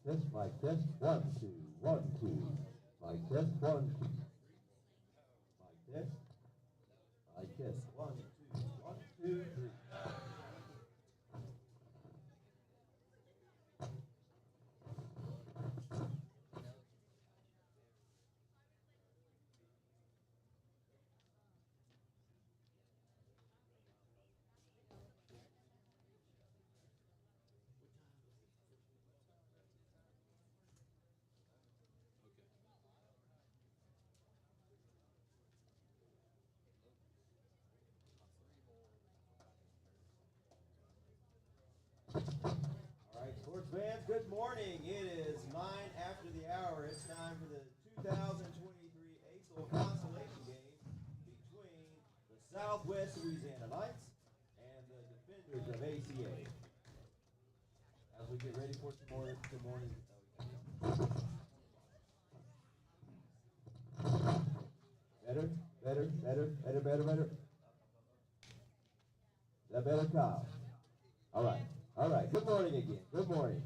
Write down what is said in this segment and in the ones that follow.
mic test, 1, 2, 1, 2. Mic test, 1, 2. Mic test, 1, 2, 1, 2, 3. Sports fans, good morning. It is 9 after the hour. It's time for the 2023 ACEL Consolation game between the Southwest Louisiana Knights and the defenders of ACA. As we get ready for tomorrow, better. That better, Kyle. All right. Good morning again. Good morning.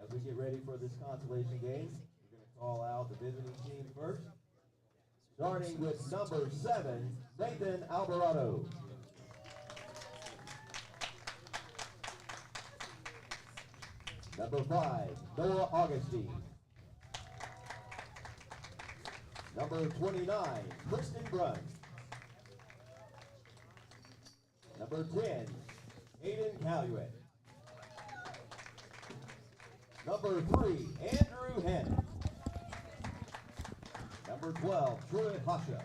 As we get ready for this consolation game, we're going to call out the visiting team first. Starting with number 7, Nathan Alvarado. Number 5, Noah Augustine. Number 29, Kristen Brunn. Number 10, Aiden Caluet. Number 3, Andrew Henn. Number 12, Troy Hasha.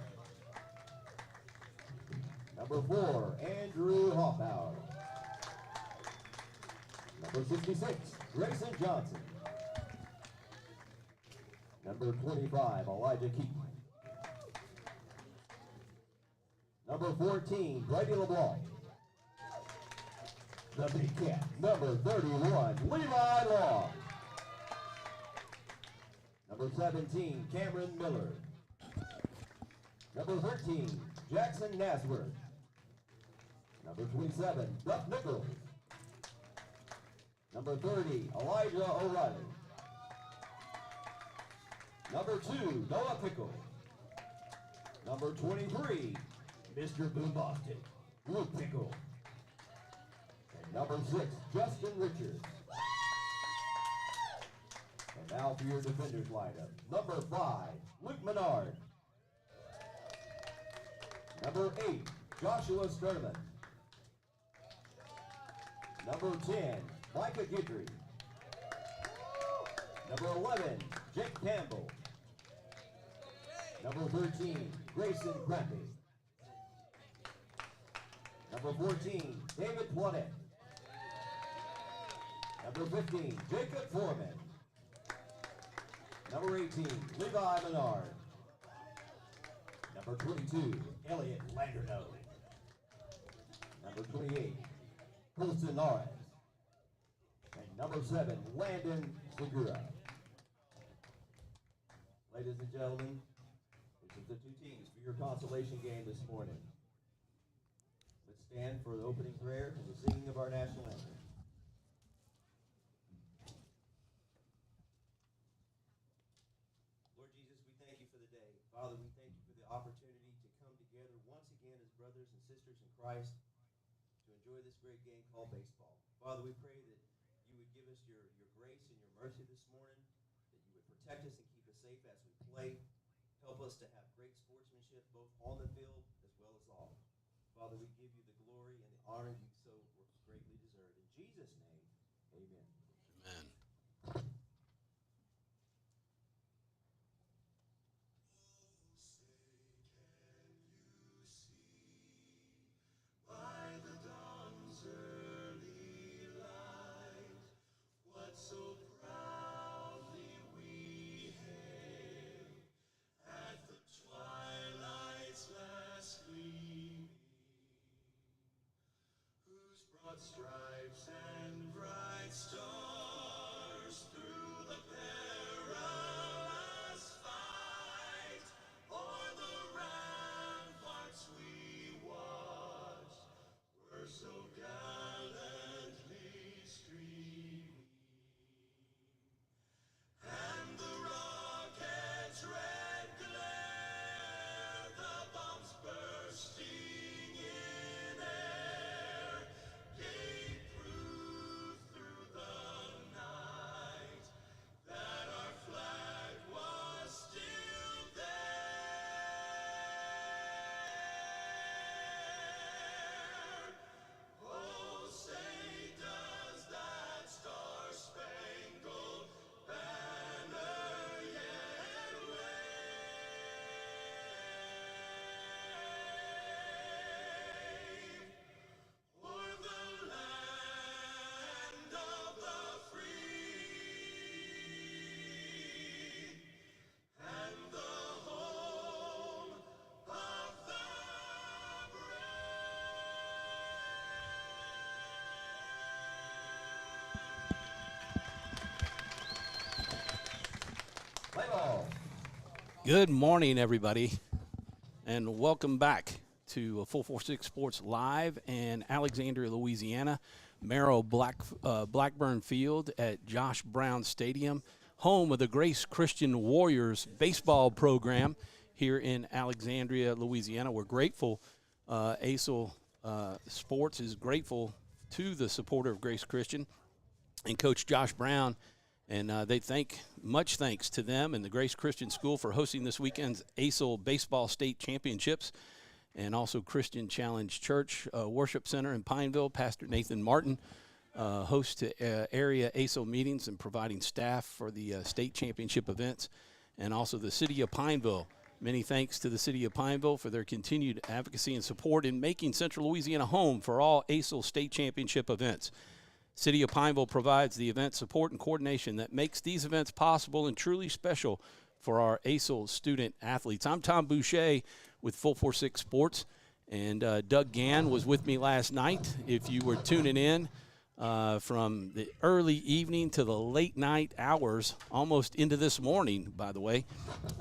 Number 4, Andrew Hoffauer. Number 66, Grayson Johnson. Number 25, Elijah Keaton. Number 14, Brady LeBlanc. The big cat, number 31, Levi Long. Number 17, Cameron Miller. Number 13, Jackson Nasworth. Number 27, Duff Nichols. Number 30, Elijah O'Reilly. Number 2, Noah Pickle. Number 23, Mr. Boombastic, Luke Pickle. Number 6, Justin Richards. And now for your defenders lineup. Number 5, Luke Menard. Number 8, Joshua Sturman. Number 10, Micah Guidry. Number 11, Jake Campbell. Number 13, Grayson Crampy. Number 14, David Toinette. Number 15, Jacob Foreman. Number 18, Levi Menard. Number 22, Elliot Landerno. Number 28, Colston Norris. And number 7, Landon Segura. Ladies and gentlemen, this is the two teams for your consolation game this morning. Let's stand for the opening prayer and the singing of our national anthem. Father, we thank you for the opportunity to come together once again as brothers and sisters in Christ to enjoy this great game called baseball. Father, we pray that you would give us your grace and your mercy this morning, that you would protect us and keep us safe as we play. Help us to have great sportsmanship both on the field as well as off. Father, we give you the glory and the honor you so greatly deserve. In Jesus' name, amen. Amen. So proudly we hail at the twilight's last gleaming, whose broad stripes and bright stars Good morning, everybody, and welcome back to 446 Sports Live in Alexandria, Louisiana, Blackburn Field at Josh Brown Stadium, home of the Grace Christian Warriors baseball program here in Alexandria, Louisiana. We're grateful. ACEL Sports is grateful to the supporter of Grace Christian and Coach Josh Brown. And they much thanks to them and the Grace Christian School for hosting this weekend's ACEL Baseball State Championships, and also Christian Challenge Church Worship Center in Pineville. Pastor Nathan Martin hosts area ACEL meetings and providing staff for the state championship events, and also the City of Pineville. Many thanks to the City of Pineville for their continued advocacy and support in making Central Louisiana home for all ACEL state championship events. City of Pineville provides the event support and coordination that makes these events possible and truly special for our ACEL student athletes. I'm Tom Boucher with 446 Sports, and Doug Gann was with me last night. If you were tuning in from the early evening to the late night hours, almost into this morning, by the way,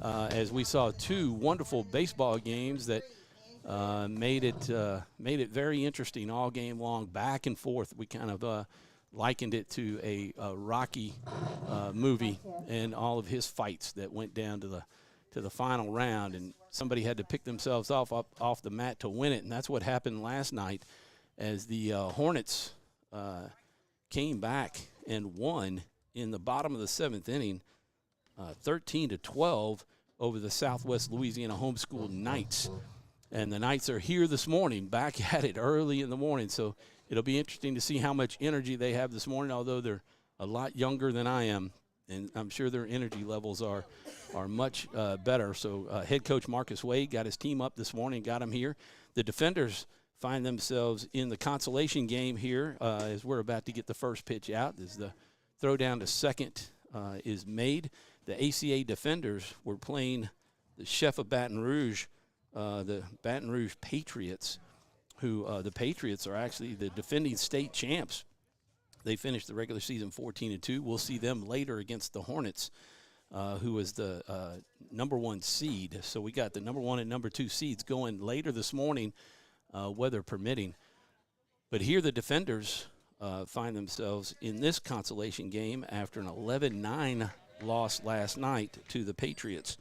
as we saw two wonderful baseball games that made it very interesting all game long, back and forth. We kind of likened it to a Rocky movie and all of his fights that went down to the final round, and somebody had to pick themselves off the mat to win it, and that's what happened last night as the Hornets came back and won in the bottom of the seventh inning, 13-12 over the Southwest Louisiana Homeschool Knights. And the Knights are here this morning, back at it early in the morning. So it'll be interesting to see how much energy they have this morning, although they're a lot younger than I am. And I'm sure their energy levels are much better. So head coach Marcus Wade got his team up this morning, got them here. The defenders find themselves in the consolation game here as we're about to get the first pitch out. As the throw down to second is made. The ACA defenders were playing the Chef of Baton Rouge, the Baton Rouge Patriots, who the Patriots are actually the defending state champs. They finished the regular season 14-2. We'll see them later against the Hornets, who is the number one seed. So we got the number one and number two seeds going later this morning, weather permitting. But here the defenders find themselves in this consolation game after an 11-9 loss last night to the Patriots.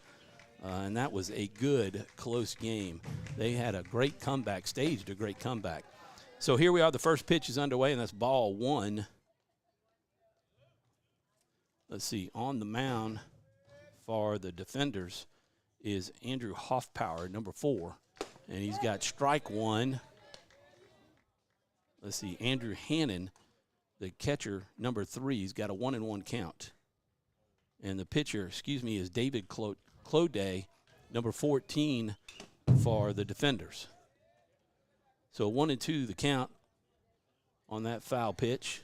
And that was a good, close game. They had a great comeback, staged a great comeback. So here we are. The first pitch is underway, and that's ball one. Let's see. On the mound for the defenders is Andrew Hoffpower, number 4. And he's got strike one. Let's see. Andrew Hannon, the catcher, number 3. He's got a 1-1 count. And the pitcher, is David Clode, number 14 for the defenders. So 1-2 the count on that foul pitch.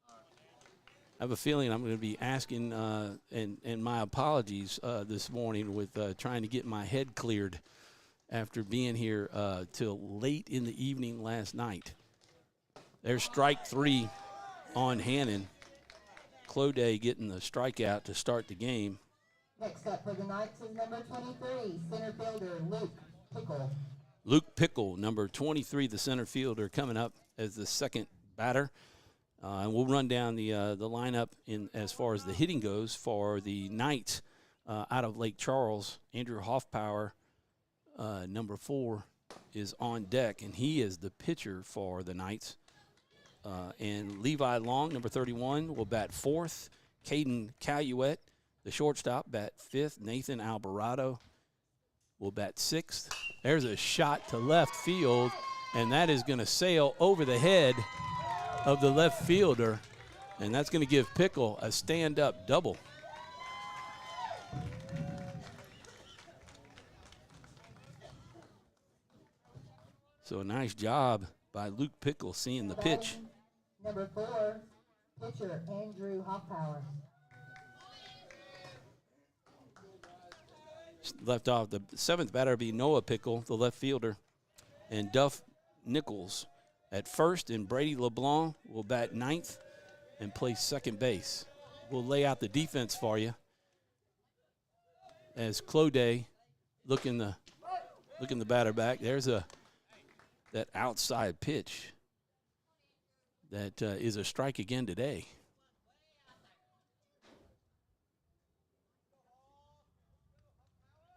I have a feeling I'm going to be asking, and my apologies this morning with trying to get my head cleared after being here till late in the evening last night. There's strike 3 on Hannon. Clode getting the strikeout to start the game. Next up for the Knights is number 23, center fielder Luke Pickle. Luke Pickle, number 23, the center fielder, coming up as the second batter. And we'll run down the lineup in as far as the hitting goes for the Knights out of Lake Charles. Andrew Hoffpower, number 4, is on deck, and he is the pitcher for the Knights. And Levi Long, number 31, will bat 4th. Caden Caluette, the shortstop, bat 5th. Nathan Alvarado will bat 6th. There's a shot to left field, and that is going to sail over the head of the left fielder, and that's going to give Pickle a stand-up double. So a nice job by Luke Pickle seeing the pitch. Number 4, pitcher Andrew Hoffpower. Left off. The 7th batter will be Noah Pickle, the left fielder, and Duff Nichols at first, and Brady LeBlanc will bat 9th and play second base. will lay out the defense for you as Clodagh looking the batter back. There's that outside pitch that is a strike again today.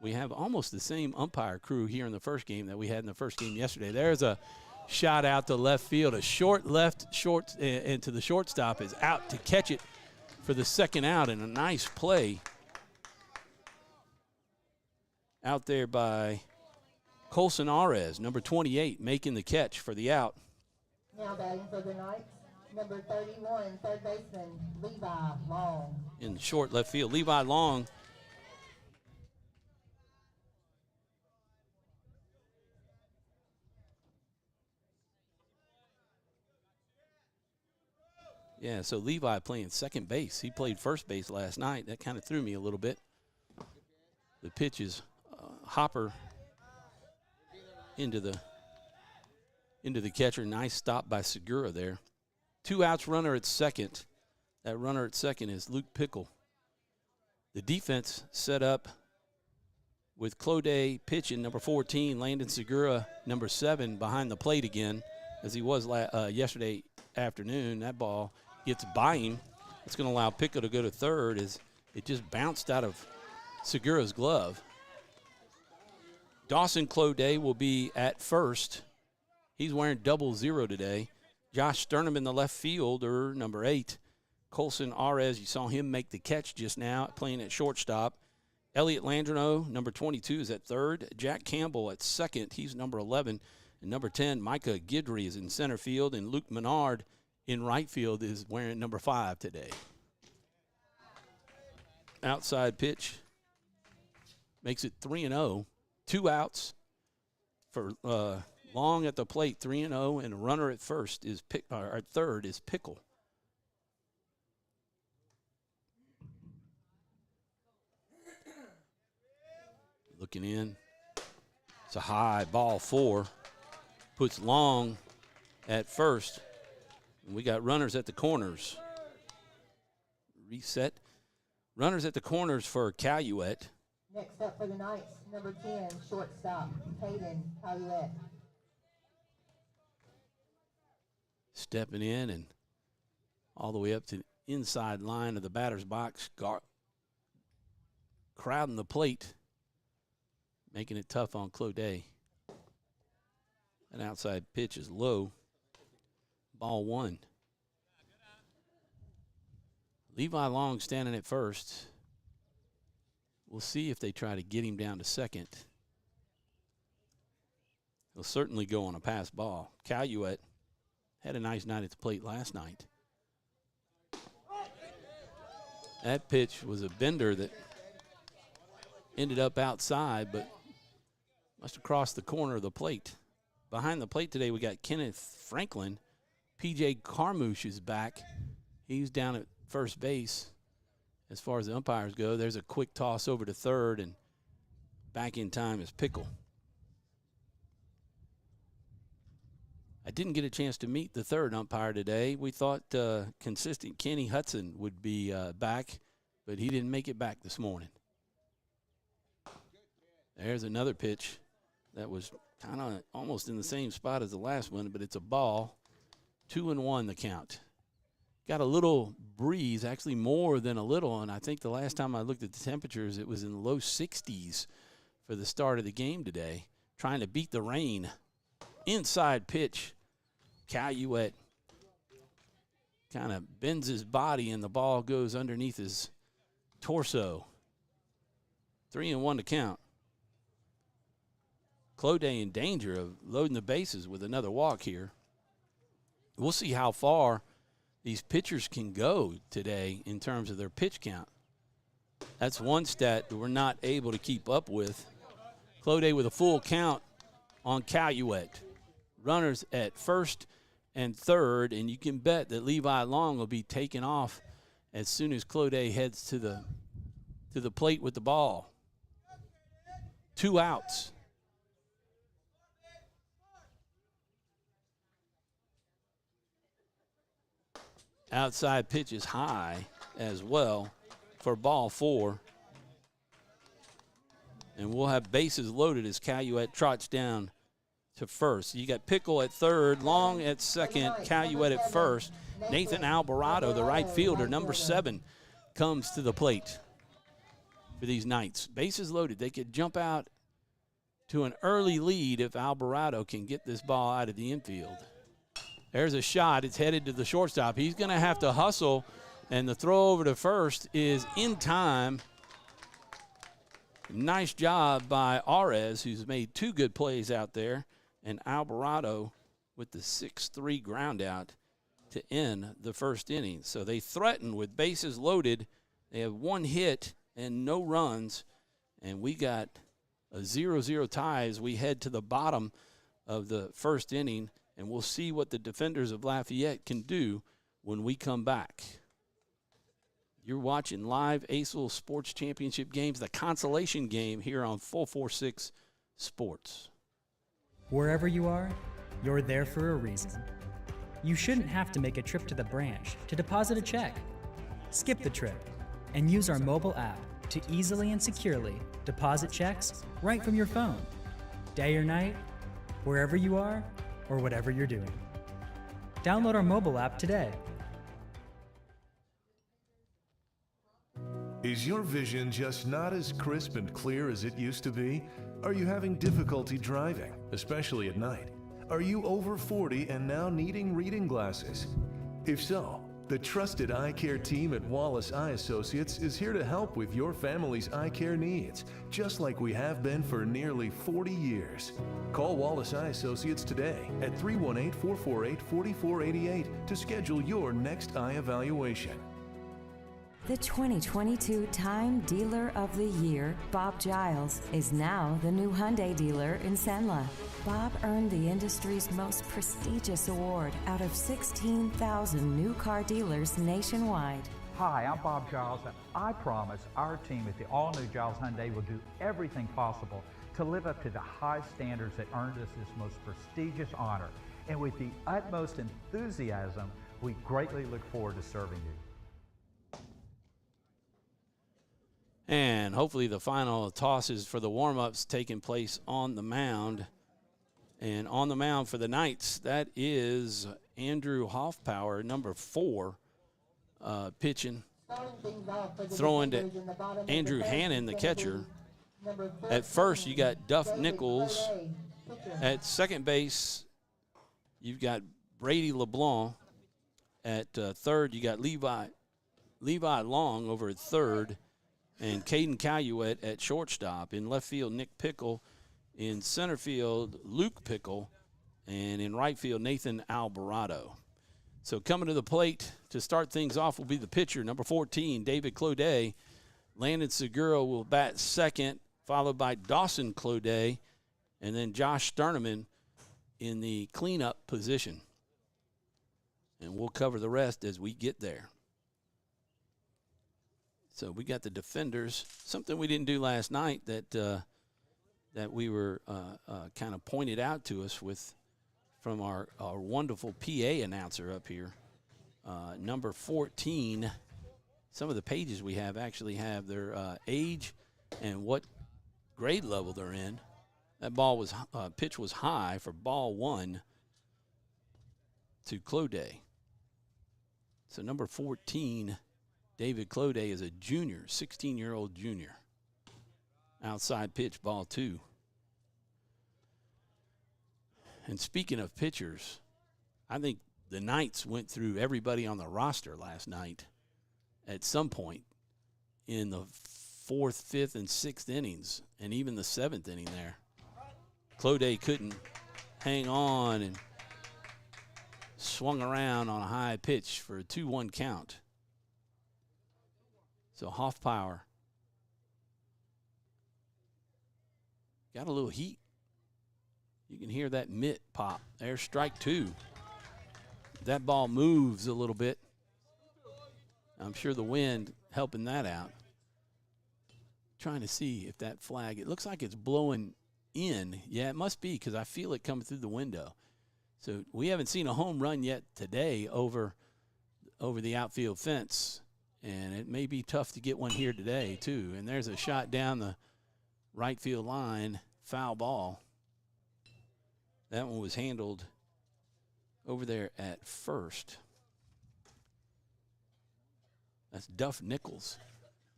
We have almost the same umpire crew here in the first game that we had in the first game yesterday. There's a shot out to left field, a short left, short, and to the shortstop is out to catch it for the second out, and a nice play out there by Colson Arez, number 28, making the catch for the out. Now batting for the Knights, number 31, third baseman, Levi Long. In short left field, Levi Long. Yeah, so Levi playing second base. He played first base last night. That kind of threw me a little bit. The pitch is hopper into the catcher. Nice stop by Segura there. 2 outs, runner at second. That runner at second is Luke Pickle. The defense set up with Clodagh pitching, number 14, Landon Segura, number 7, behind the plate again, as he was yesterday afternoon. That ball gets by him. It's going to allow Pickle to go to third as it just bounced out of Segura's glove. Dawson Clodagh will be at first. He's wearing 00 today. Josh Sternum in the left fielder, number 8. Colson Arez, you saw him make the catch just now, playing at shortstop. Elliot Landreneau, number 22, is at third. Jack Campbell at second. He's number 11. And number 10, Micah Guidry is in center field. And Luke Menard in right field is wearing number 5 today. Outside pitch makes it 3-0. 2 outs for Long at the plate, 3-0, and a runner at third is Pickle. Looking in. It's a high ball 4. Puts Long at first. And we got runners at the corners. Reset. Runners at the corners for Caluette. Next up for the Knights, number 10, shortstop, Hayden Caluette. Stepping in and all the way up to the inside line of the batter's box. Crowding the plate, making it tough on Clodagh. An outside pitch is low. Ball 1. Levi Long standing at first. We'll see if they try to get him down to second. He'll certainly go on a pass ball. Caluette had a nice night at the plate last night. That pitch was a bender that ended up outside, but must have crossed the corner of the plate. Behind the plate today, we got Kenneth Franklin. P.J. Carmouche is back. He's down at first base. As far as the umpires go, there's a quick toss over to third, and back in time is Pickle. I didn't get a chance to meet the third umpire today. We thought consistent Kenny Hudson would be back, but he didn't make it back this morning. There's another pitch that was kind of almost in the same spot as the last one, but it's a ball. 2-1 the count. Got a little breeze, actually more than a little, and I think the last time I looked at the temperatures, it was in the low 60s for the start of the game today, trying to beat the rain. Inside pitch, Caluette kind of bends his body, and the ball goes underneath his torso. 3-1 to count. Clodagh in danger of loading the bases with another walk here. We'll see how far these pitchers can go today in terms of their pitch count. That's one stat that we're not able to keep up with. Clodagh with a full count on Caluette. Runners at first and third, and you can bet that Levi Long will be taken off as soon as Clodagh heads to the plate with the ball. 2 outs. Outside pitch is high. as well for ball 4. And we'll have bases loaded as Calumet trots down to first. You got Pickle at third, Long at second, Calumet at first. Nathan Alvarado, the right fielder, number 7, comes to the plate for these Knights. Bases loaded. They could jump out to an early lead if Alvarado can get this ball out of the infield. There's a shot. It's headed to the shortstop. He's going to have to hustle, and the throw over to first is in time. Nice job by Arez, who's made 2 good plays out there, and Alvarado with the 6-3 ground out to end the first inning. So they threaten with bases loaded. They have 1 hit and no runs, and we got a 0-0 tie as we head to the bottom of the first inning, and we'll see what the defenders of Lafayette can do when we come back. You're watching live ACEL Sports Championship games, the Consolation game here on 446 Sports. Wherever you are, you're there for a reason. You shouldn't have to make a trip to the branch to deposit a check. Skip the trip and use our mobile app to easily and securely deposit checks right from your phone, day or night, wherever you are or whatever you're doing. Download our mobile app today. Is your vision just not as crisp and clear as it used to be? Are you having difficulty driving, especially at night? Are you over 40 and now needing reading glasses? If so, the trusted eye care team at Wallace Eye Associates is here to help with your family's eye care needs, just like we have been for nearly 40 years. Call Wallace Eye Associates today at 318-448-4488 to schedule your next eye evaluation. The 2022 Time Dealer of the Year, Bob Giles, is now the new Hyundai dealer in Senla. Bob earned the industry's most prestigious award out of 16,000 new car dealers nationwide. Hi, I'm Bob Giles, and I promise our team at the all-new Giles Hyundai will do everything possible to live up to the high standards that earned us this most prestigious honor. And with the utmost enthusiasm, we greatly look forward to serving you. And hopefully the final tosses for the warm-ups taking place on the mound. And on the mound for the Knights, that is Andrew Hoffpower, number 4, pitching. Throwing to Andrew Hannon, the catcher. At first, you got Duff Nichols. At second base, you've got Brady LeBlanc. At third, you got Levi Long over at third. And Caden Calumet at shortstop. In left field, Nick Pickle. In center field, Luke Pickle. And in right field, Nathan Alvarado. So coming to the plate to start things off will be the pitcher, number 14, David Clodet. Landon Segura will bat second, followed by Dawson Clodet. And then Josh Sterneman in the cleanup position. And we'll cover the rest as we get there. So we got the defenders, something we didn't do last night that we were kind of pointed out to us from our wonderful PA announcer up here. Number 14, some of the pages we have actually have their age and what grade level they're in. That pitch was high for ball 1 to Clodet. So number 14, David Clodet, is a junior, 16-year-old junior. Outside pitch, ball 2. And speaking of pitchers, I think the Knights went through everybody on the roster last night at some point in the 4th, 5th, and 6th innings, and even the 7th inning there. Clodet couldn't hang on and swung around on a high pitch for a 2-1 count. So Hoffpower got a little heat. You can hear that mitt pop. There's strike 2. That ball moves a little bit. I'm sure the wind helping that out. Trying to see if that flag, it looks like it's blowing in. Yeah, it must be because I feel it coming through the window. So we haven't seen a home run yet today over the outfield fence And it may be tough to get one here today, too. And there's a shot down the right field line, foul ball. That one was handled over there at first. That's Duff Nichols.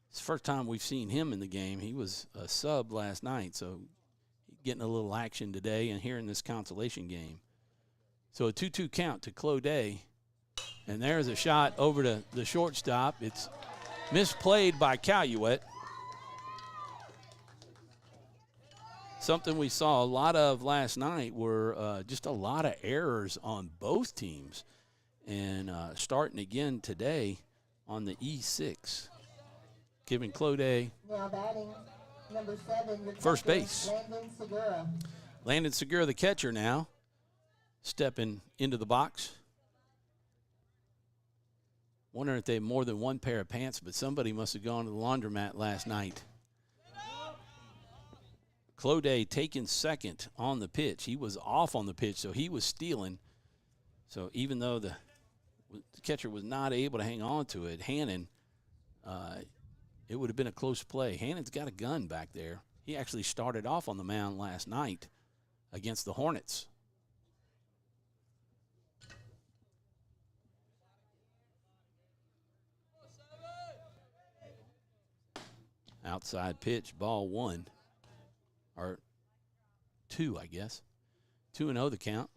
It's the first time we've seen him in the game. He was a sub last night, so getting a little action today and here in this consolation game. So a 2-2 count to Cloday. And there's a shot over to the shortstop. It's misplayed by Calumet. Something we saw a lot of last night were just a lot of errors on both teams. And starting again today on the E6. Giving Cloday Now batting, number 7, your first catcher, base. Landon Segura. Landon Segura, the catcher now, stepping into the box. Wondering if they have more than one pair of pants, but somebody must have gone to the laundromat last night. Cloday taking second on the pitch. He was off on the pitch, so he was stealing. So even though the catcher was not able to hang on to it, Hannon, it would have been a close play. Hannon's got a gun back there. He actually started off on the mound last night against the Hornets. Outside pitch, ball 1. Or 2, I guess. 2-0 the count.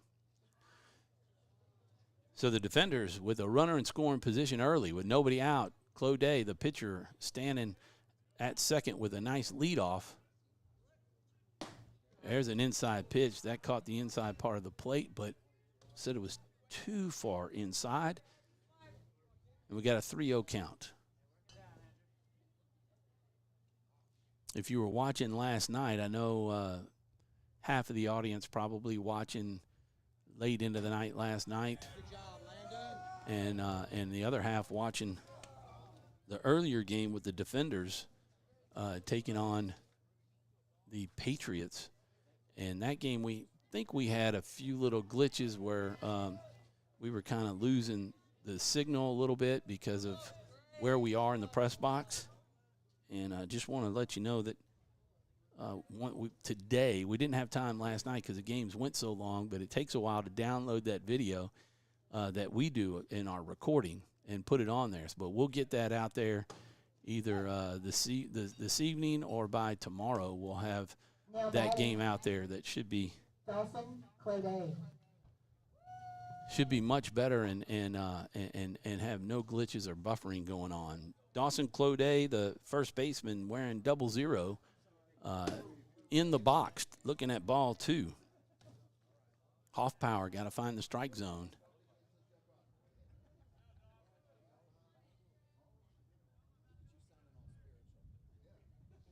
So the defenders with a runner in scoring position early with nobody out. Cloday, the pitcher, standing at second with a nice leadoff. There's an inside pitch. That caught the inside part of the plate, but said it was too far inside. And we got a 3-0 count. If you were watching last night, I know half of the audience probably watching late into the night last night, and the other half watching the earlier game with the defenders taking on the Patriots. And that game, we think we had a few little glitches where we were kind of losing the signal a little bit because of where we are in the press box. And I just want to let you know that today, we didn't have time last night because the games went so long, but it takes a while to download that video that we do in our recording and put it on there. But we'll get that out there either this evening or by tomorrow. We'll have that game out there that should be Dawson Cloday. Should be much better and have no glitches or buffering going on. Dawson Cloday, the first baseman, wearing 00, in the box, looking at ball 2. Hoffpower got to find the strike zone.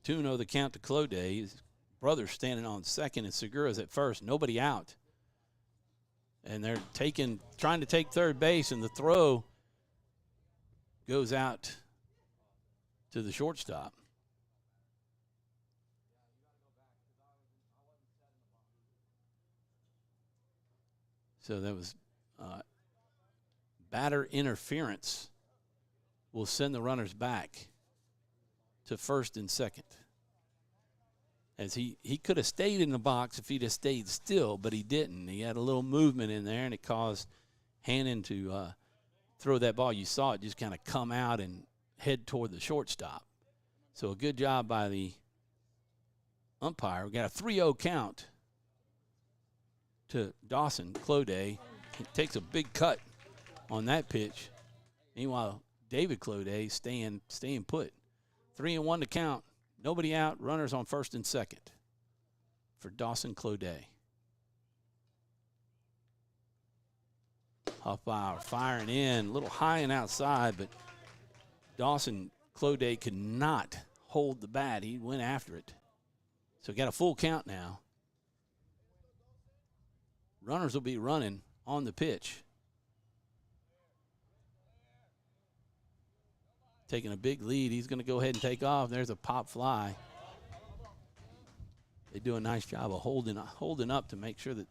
The count to Cloday. His brother standing on second, and Segura's at first. Nobody out. And they're trying to take third base, and the throw goes out to the shortstop. So that was batter interference. Will send the runners back to first and second. As he could have stayed in the box if he'd have stayed still, but he didn't. He had a little movement in there, and it caused Hannon to throw that ball. You saw it just kind of come out and head toward the shortstop. So a good job by the umpire. We got a 3-0 count to Dawson Cloday. He takes a big cut on that pitch. Meanwhile, David Cloday staying put. 3-1 to count. Nobody out. Runners on first and second for Dawson Cloday. Hoffbauer firing in, a little high and outside, but Dawson Cloday could not hold the bat. He went after it. So got a full count now. Runners will be running on the pitch. Taking a big lead. He's going to go ahead and take off. There's a pop fly. They do a nice job of holding up to make sure that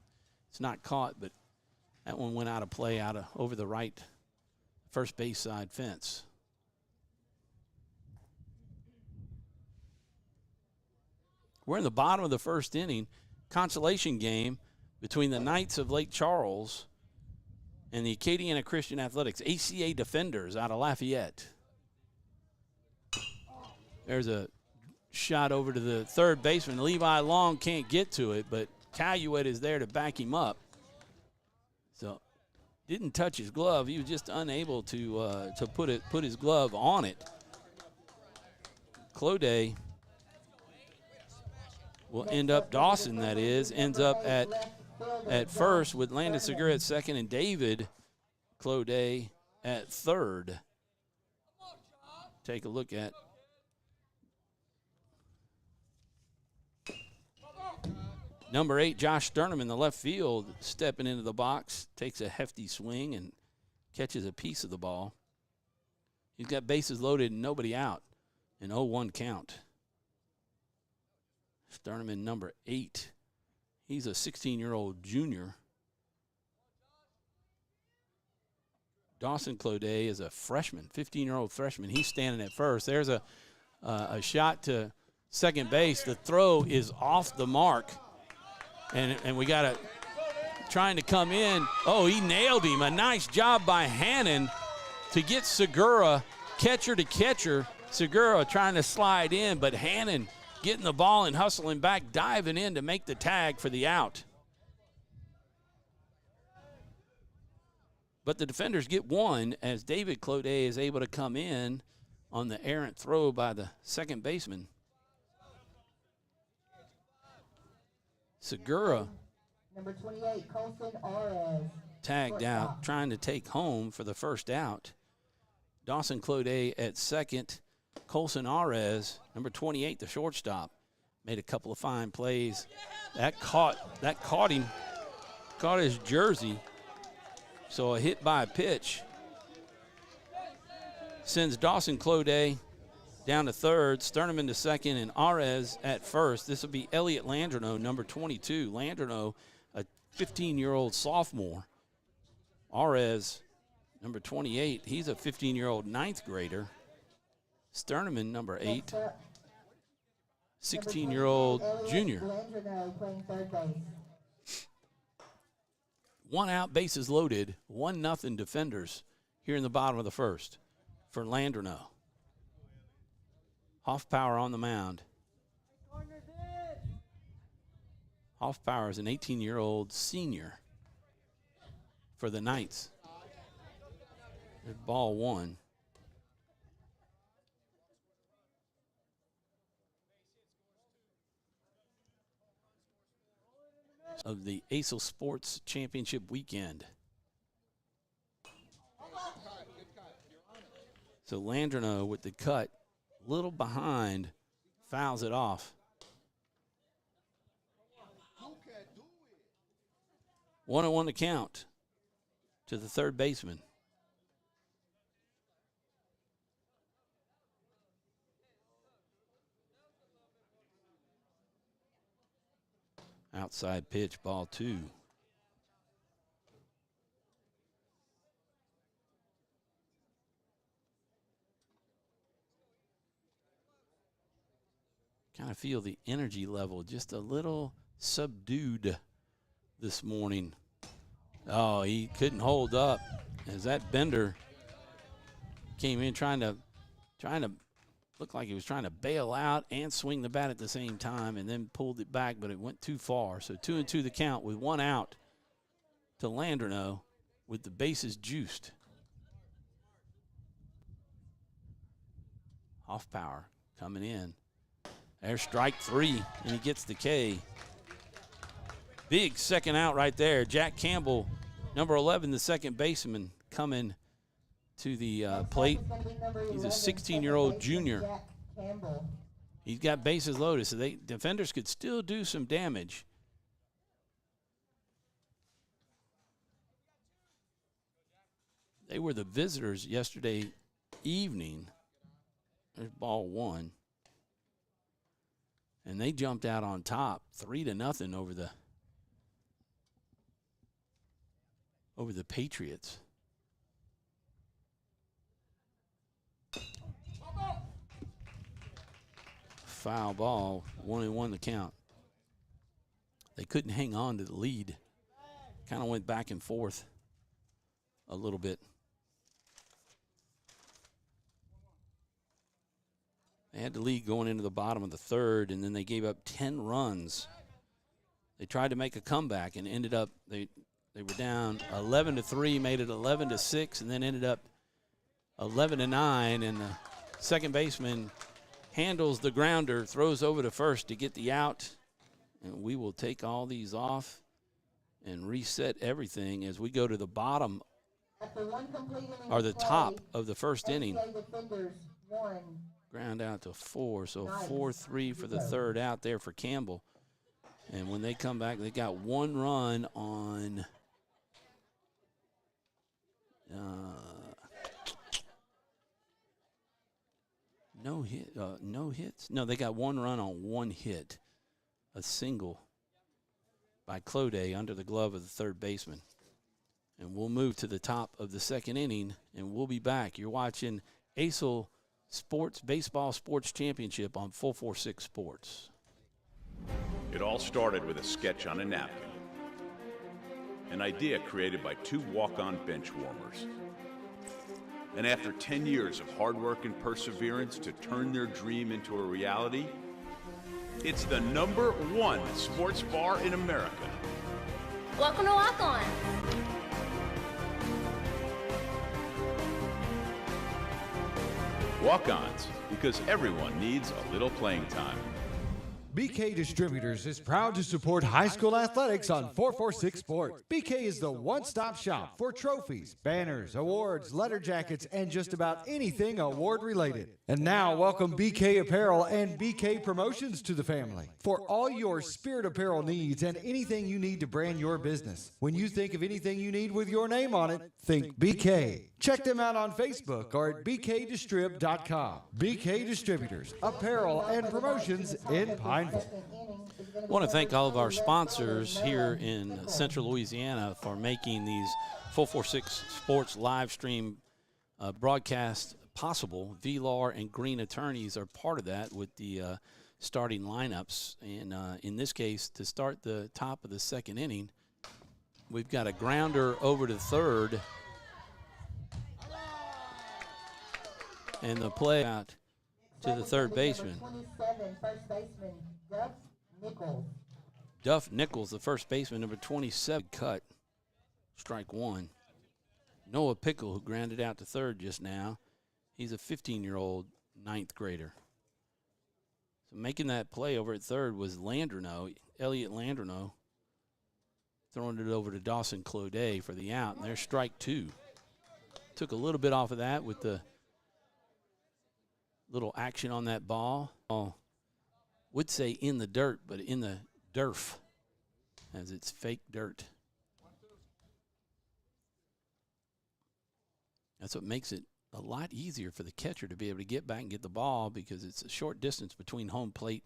it's not caught, but that one went out of play over the right first base side fence. We're in the bottom of the first inning. Consolation game between the Knights of Lake Charles and the Acadiana Christian Athletics, ACA Defenders out of Lafayette. There's a shot over to the third baseman. Levi Long can't get to it, but Caluet is there to back him up. So didn't touch his glove. He was just unable to put his glove on it. Clodagh will end up, Dawson that is, ends up at first with Landon Segura at second and David Clodagh at third. Take a look at number 8, Josh Sternum in the left field, stepping into the box, takes a hefty swing and catches a piece of the ball. He's got bases loaded and nobody out. An 0-1 count. Sternum in number 8. He's a 16-year-old junior. Dawson Clodagh is a freshman, 15-year-old freshman. He's standing at first. There's a shot to second base. The throw is off the mark. And we got trying to come in. Oh, he nailed him. A nice job by Hannon to get Segura catcher to catcher. Segura trying to slide in, but Hannon getting the ball and hustling back, diving in to make the tag for the out. But the defenders get one as David Clodagh is able to come in on the errant throw by the second baseman. Segura, number 28, Colson Arez, tagged out, trying to take home for the first out. Dawson Clodagh at second. Colson Arez, number 28, the shortstop, made a couple of fine plays. That caught him, caught his jersey. So a hit by a pitch sends Dawson Clodagh down to third, Sternum into second, and Arez at first. This will be Elliot Landreneau, number 22. Landreneau, a 15-year-old sophomore. Arez, number 28, he's a 15-year-old ninth grader. Sternum, number 8, 16-year-old junior. Landreneau playing third base. One out, bases loaded, 1-0 defenders here in the bottom of the first for Landreneau. Hoffpower on the mound. Hoffpower is an 18-year-old senior for the Knights. There's ball one. Of the ACEL Sports Championship weekend. So Landreneau with the cut, little behind, fouls it off. 1-1 to count to the third baseman. Outside pitch, ball 2. Kind of feel the energy level just a little subdued this morning. Oh, he couldn't hold up as that Bender came in trying to look like he was trying to bail out and swing the bat at the same time, and then pulled it back, but it went too far. So 2-2 the count with 1 out to Landreneau with the bases juiced. Hoffpower coming in. There's strike 3, and he gets the K. Big second out right there. Jack Campbell, number 11, the second baseman, coming to the plate. He's a 16-year-old junior. He's got bases loaded, so defenders could still do some damage. They were the visitors yesterday evening. There's ball 1. And they jumped out on top, 3-0 over the Patriots. foul ball, 1-1 the count. They couldn't hang on to the lead. Kind of went back and forth a little bit. They had the lead going into the bottom of the third, and then they gave up 10 runs. They tried to make a comeback and ended up, they were down 11-3, made it 11-6, and then ended up 11-9, and the second baseman handles the grounder, throws over to first to get the out, and we will take all these off and reset everything as we go to the bottom or the top of the first inning. Ground out to 4, so 4-3 for the third out there for Campbell. And when they come back, they got 1 run on no hits. No, they got 1 run on 1 hit, a single by Clode under the glove of the third baseman. And we'll move to the top of the second inning, and we'll be back. You're watching ACEL Baseball Sports Championship on 446 Sports. It all started with a sketch on a napkin. An idea created by 2 walk-on bench warmers. And after 10 years of hard work and perseverance to turn their dream into a reality, it's the #1 sports bar in America. Welcome to Walk On. Walk-ons, because everyone needs a little playing time. BK Distributors is proud to support high school athletics on 446 Sports. BK is the one-stop shop for trophies, banners, awards, letter jackets, and just about anything award-related. And now, welcome BK Apparel and BK Promotions to the family for all your spirit apparel needs and anything you need to brand your business. When you think of anything you need with your name on it, think BK. Check them out on Facebook or at bkdistrib.com. BK Distributors, apparel and promotions in Pineville. I want to thank all of our sponsors here in Central Louisiana for making these 446 Sports live stream broadcasts possible. VLAR and Green Attorneys are part of that with the starting lineups. And in this case, to start the top of the second inning, we've got a grounder over to third. And the play out to the third baseman. 27, first baseman, Duff Nichols. Duff Nichols, the first baseman, number 27, cut. Strike 1. Noah Pickle, who grounded out to third just now. He's a 15-year-old 9th grader. So making that play over at third was Landreneau, Elliot Landreneau, throwing it over to Dawson Clode for the out. And there's strike 2. Took a little bit off of that with the little action on that ball. Would say in the dirt, but in the derf, as it's fake dirt. That's what makes it a lot easier for the catcher to be able to get back and get the ball, because it's a short distance between home plate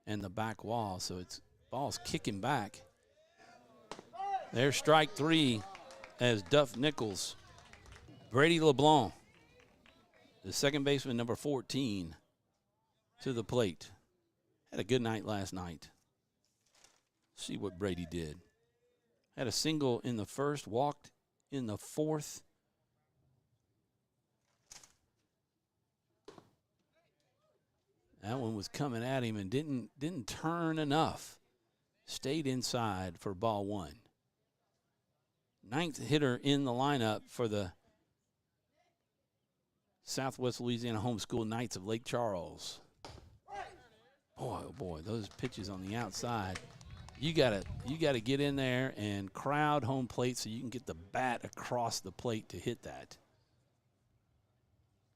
and the back wall, so it's ball's kicking back. There's strike 3 as Duff Nichols. Brady LeBlanc, the second baseman, number 14, to the plate. Had a good night last night. See what Brady did. Had a single in the first, walked in the fourth. That one was coming at him and didn't turn enough. Stayed inside for ball 1. 9th hitter in the lineup for the Southwest Louisiana Homeschool Knights of Lake Charles. Boy, oh boy, those pitches on the outside. You gotta get in there and crowd home plate so you can get the bat across the plate to hit that.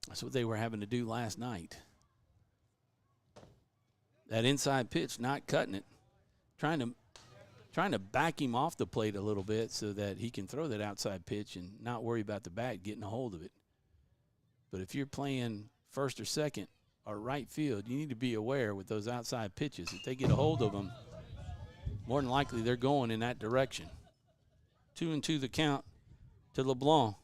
That's what they were having to do last night. That inside pitch, not cutting it. Trying to back him off the plate a little bit so that he can throw that outside pitch and not worry about the bat getting a hold of it. But if you're playing first or second or right field, you need to be aware with those outside pitches. If they get a hold of them, more than likely they're going in that direction. 2-2 the count to LeBlanc.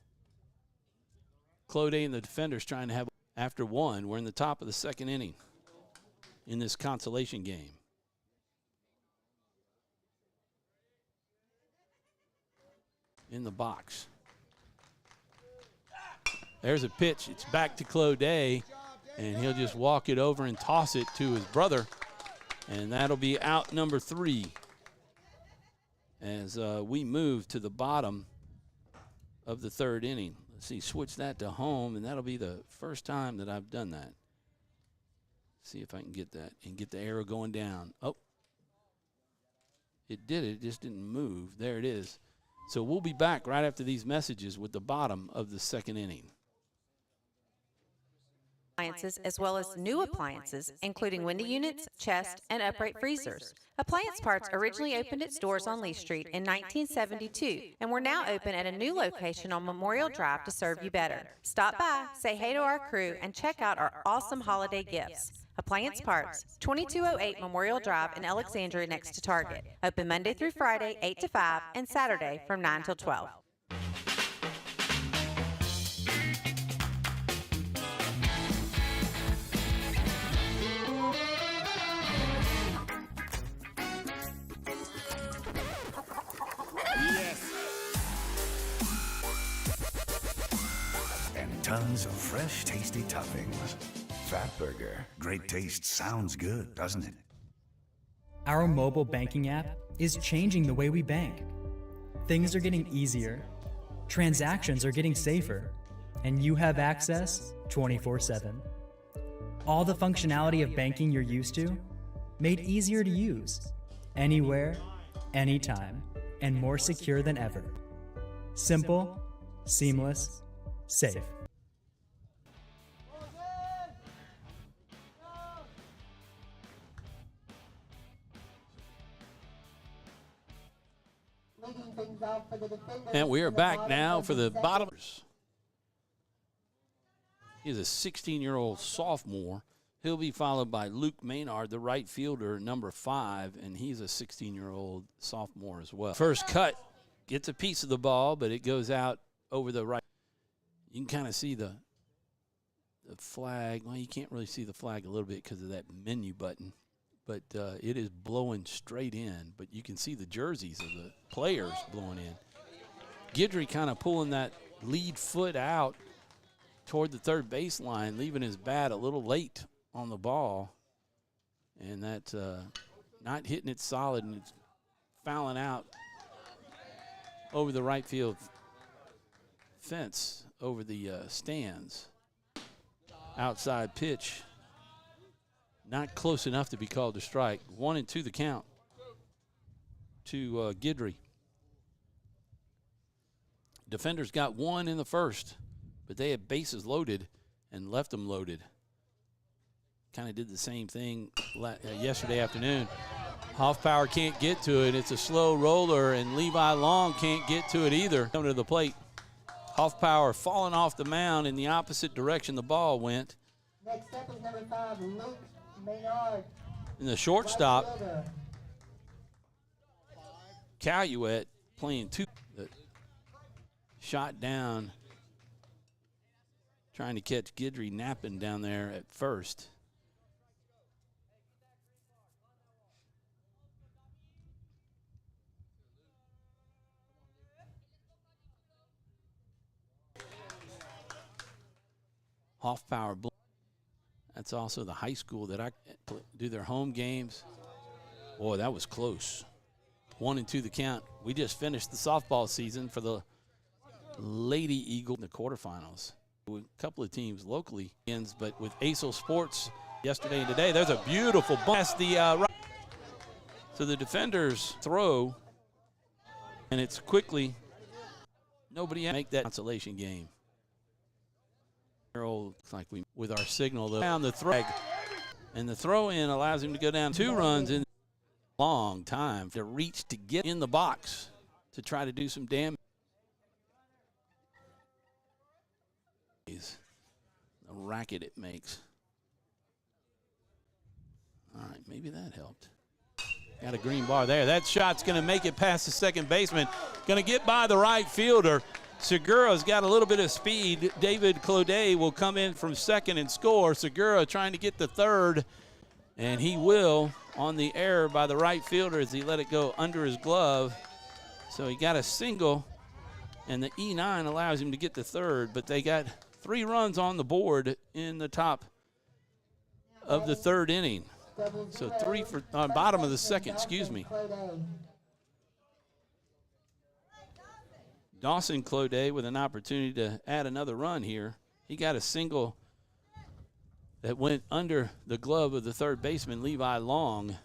Clode and the defenders trying to have after 1. We're in the top of the second inning. in this consolation game. In the box. There's a pitch. It's back to Cloday, and he'll just walk it over and toss it to his brother, and that'll be out number 3 as we move to the bottom of the 3rd inning. Let's see, switch that to home, and that'll be the first time that I've done that. See if I can get that and get the arrow going down. Oh, it did it. It just didn't move. There it is. So we'll be back right after these messages with the bottom of the 2nd inning. Appliances as well as new appliances, including window units, chest, and upright freezers. Appliance Parts originally opened its doors on Lee Street in 1972, and we're now open at a new location on Memorial Drive to serve you better. Stop by, say hey to our crew, and check out our awesome holiday gifts. Appliance Parts, 2208 Memorial Drive in Alexandria next to Target. Open Monday through Friday, 8 to 5, and Saturday from 9 till 12. And tons of fresh, tasty toppings. Fat Burger. Great taste sounds good, doesn't it? Our mobile banking app is changing the way we bank. Things are getting easier, transactions are getting safer, and you have access 24/7. All the functionality of banking you're used to, made easier to use, anywhere, anytime, and more secure than ever. Simple, seamless, safe. And we are back now for the bottom. He's a 16-year-old sophomore. He'll be followed by Luke Maynard, the right fielder, number 5, and he's a 16-year-old sophomore as well. First cut, gets a piece of the ball, but it goes out over the right. You can kind of see the flag. Well, you can't really see the flag a little bit because of that menu button, but it is blowing straight in. But you can see the jerseys of the players blowing in. Guidry kind of pulling that lead foot out toward the third baseline, leaving his bat a little late on the ball, and that's not hitting it solid, and it's fouling out over the right field fence, over the stands. Outside pitch, not close enough to be called a strike. 1-2 the count to Guidry. Defenders got one in the first, but they had bases loaded and left them loaded. Kind of did the same thing yesterday afternoon. Hoffpower can't get to it. It's a slow roller, and Levi Long can't get to it either. Coming to the plate. Hoffpower falling off the mound in the opposite direction the ball went. Next up is number 5, Luke Maynard. And the shortstop, Caluette, playing two. Shot down, trying to catch Guidry napping down there at first. Hoffpower. That's also the high school that I do their home games. Boy, that was close. 1-2 the count. We just finished the softball season for the Lady Eagle in the quarterfinals. A couple of teams locally ends, but with ACEL Sports yesterday and today, there's a beautiful bump. So the defenders throw, and it's quickly. Nobody make that consolation game. Looks like we with our signal though. Down the throw, and the throw-in allows him to go down 2 runs in a long time to reach to get in the box to try to do some damage. The racket it makes. All right, maybe that helped. Got a green bar there. That shot's going to make it past the second baseman. Going to get by the right fielder. Segura's got a little bit of speed. David Cloday will come in from second and score. Segura trying to get the third, And he will on the error by the right fielder as he let it go under his glove. So he got a single, and the E9 allows him to get to third, but they got 3 runs on the board in the top of the third inning. So 3 for bottom of the second, excuse me. Dawson Cloday with an opportunity to add another run here. He got a single that went under the glove of the third baseman, Levi Long.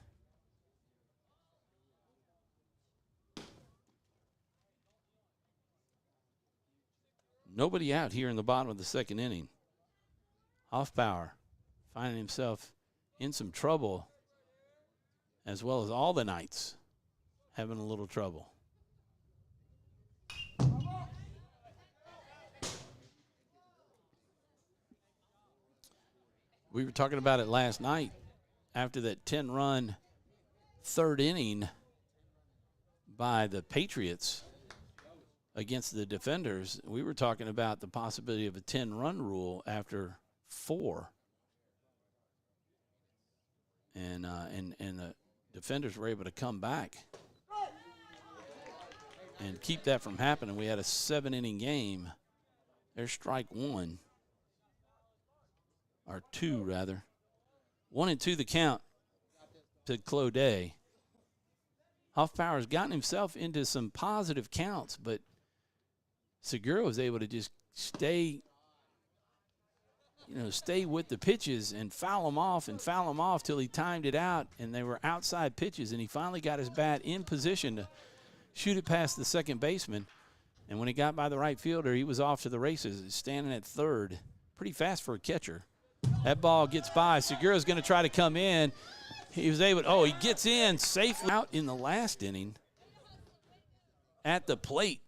Nobody out here in the bottom of the second inning. Hoffbauer finding himself in some trouble, as well as all the Knights having a little trouble. We were talking about it last night after that 10-run third inning by the Patriots against the Defenders. We were talking about the possibility of a 10-run rule after 4. And the Defenders were able to come back and keep that from happening. We had a 7-inning game. There's strike 1. Or 2, rather. 1-2 the count to Cloday. Hoffbauer's gotten himself into some positive counts, but Segura was able to just stay with the pitches and foul them off till he timed it out, and they were outside pitches, and he finally got his bat in position to shoot it past the second baseman. And when he got by the right fielder, he was off to the races, standing at third. Pretty fast for a catcher. That ball gets by. Segura's going to try to come in. He was able to, he gets in safely out in the last inning at the plate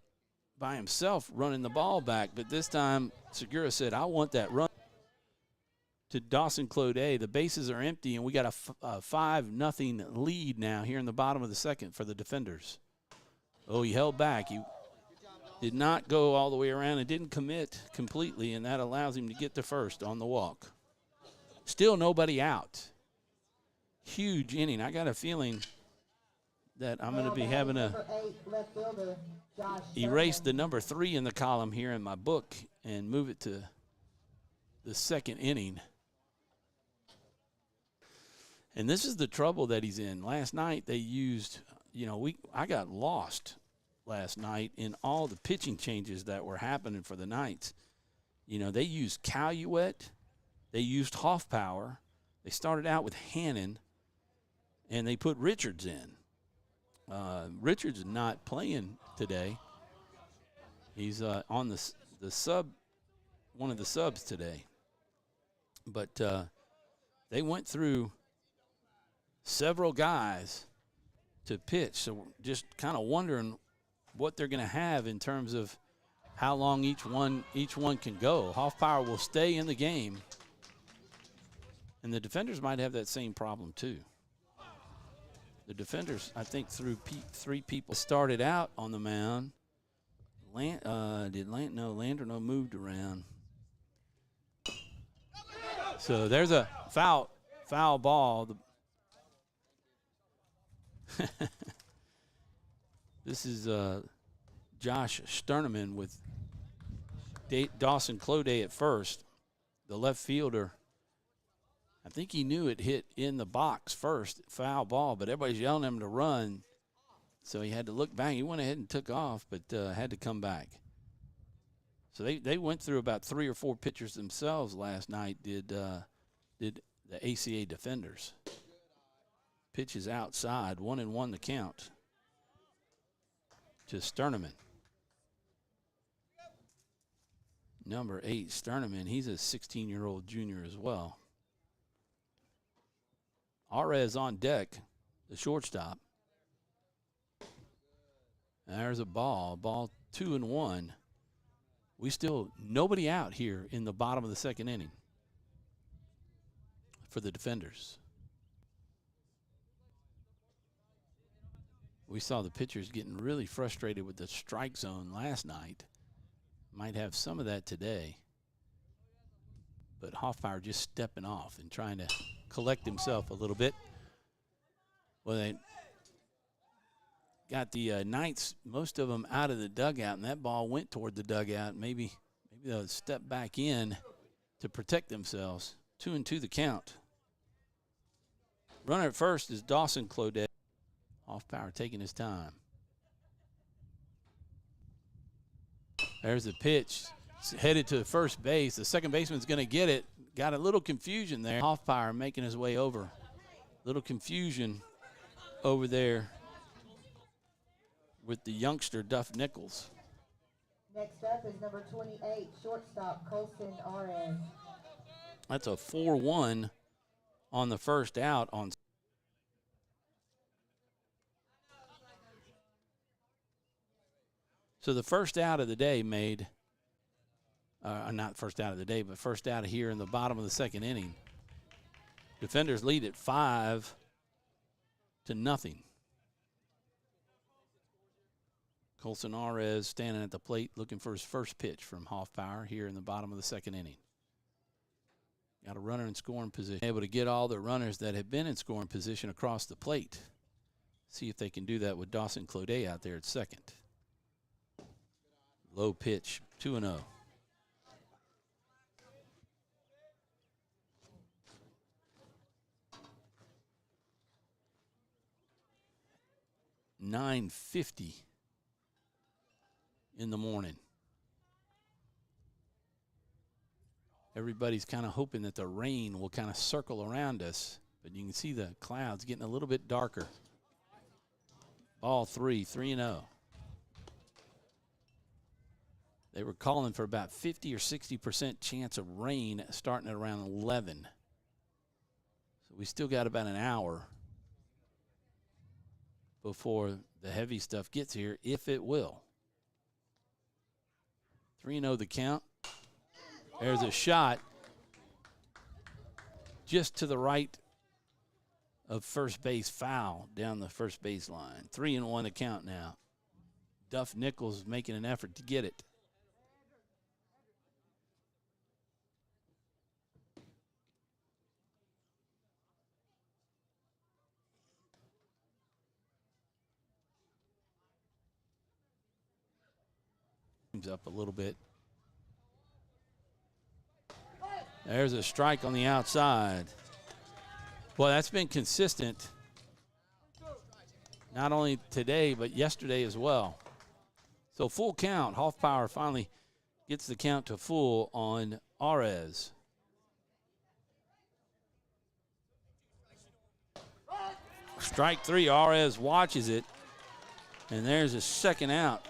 by himself running the ball back. But this time, Segura said, I want that run to Dawson Cloday. The bases are empty, and we got a 5-0 lead now here in the bottom of the second for the Defenders. Oh, he held back. He did not go all the way around and didn't commit completely, and that allows him to get to first on the walk. Still nobody out. Huge inning. I got a feeling that I'm going to be having to erase the number 3 in the column here in my book and move it to the second inning. And this is the trouble that he's in. Last night they used, I got lost last night in all the pitching changes that were happening for the Knights. They used Calumet. They used Hoffbauer. They started out with Hannon, and they put Richards in. Richards is not playing today. He's on the sub, one of the subs today. But they went through several guys to pitch, so we're just kind of wondering what they're going to have in terms of how long each one can go. Hoffbauer will stay in the game. And the Defenders might have that same problem, too. The Defenders, I think, threw 3 people started out on the mound. Landreneau moved around. So there's a foul ball. This is Josh Sterneman with Dawson Cloday at first. The left fielder, I think he knew it hit in the box first, foul ball, but everybody's yelling at him to run. So he had to look back. He went ahead and took off, but had to come back. So they went through about 3 or 4 pitchers themselves last night, did the ACA Defenders. Pitches outside, 1-1 the count to Sterneman. Number 8, Sterneman, he's a 16-year-old junior as well. Arez on deck, the shortstop. And there's a ball 2-1. We still, nobody out here in the bottom of the second inning for the Defenders. We saw the pitchers getting really frustrated with the strike zone last night. Might have some of that today. But Hoffbauer just stepping off and trying to collect himself a little bit. Well, they got the Knights, most of them out of the dugout, and that ball went toward the dugout. Maybe they'll step back in to protect themselves. 2-2 the count. Runner at first is Dawson Claudette. Off power, taking his time. There's the pitch. It's headed to first base. The second baseman's going to get it. Got a little confusion there. Off power making his way over. Little confusion over there with the youngster Duff Nichols. Next up is number 28, shortstop Colson Arez. That's a 4-1 on the first out on. So the first out of the day made, not first out of the day, but first out of here in the bottom of the second inning. Defenders lead at 5-0. Colson Arez standing at the plate looking for his first pitch from Hoffpower here in the bottom of the second inning. Got a runner in scoring position. Able to get all the runners that have been in scoring position across the plate. See if they can do that with Dawson Clodet out there at second. Low pitch, 2-0. $9:50 in the morning. Everybody's kind of hoping that the rain will kind of circle around us, but you can see the clouds getting a little bit darker. Ball 3-0. They were calling for about 50 or 60% chance of rain starting at around 11. So we still got about an hour before the heavy stuff gets here, if it will. 3-0 the count. There's a shot just to the right of first base, foul down the first base line. 3-1 the count now. Duff Nichols making an effort to get it. Up a little bit. There's a strike on the outside. Well, that's been consistent, not only today, but yesterday as well. So full count. Hoffpower finally gets the count to full on Arez. Strike 3, Arez watches it, and there's a second out.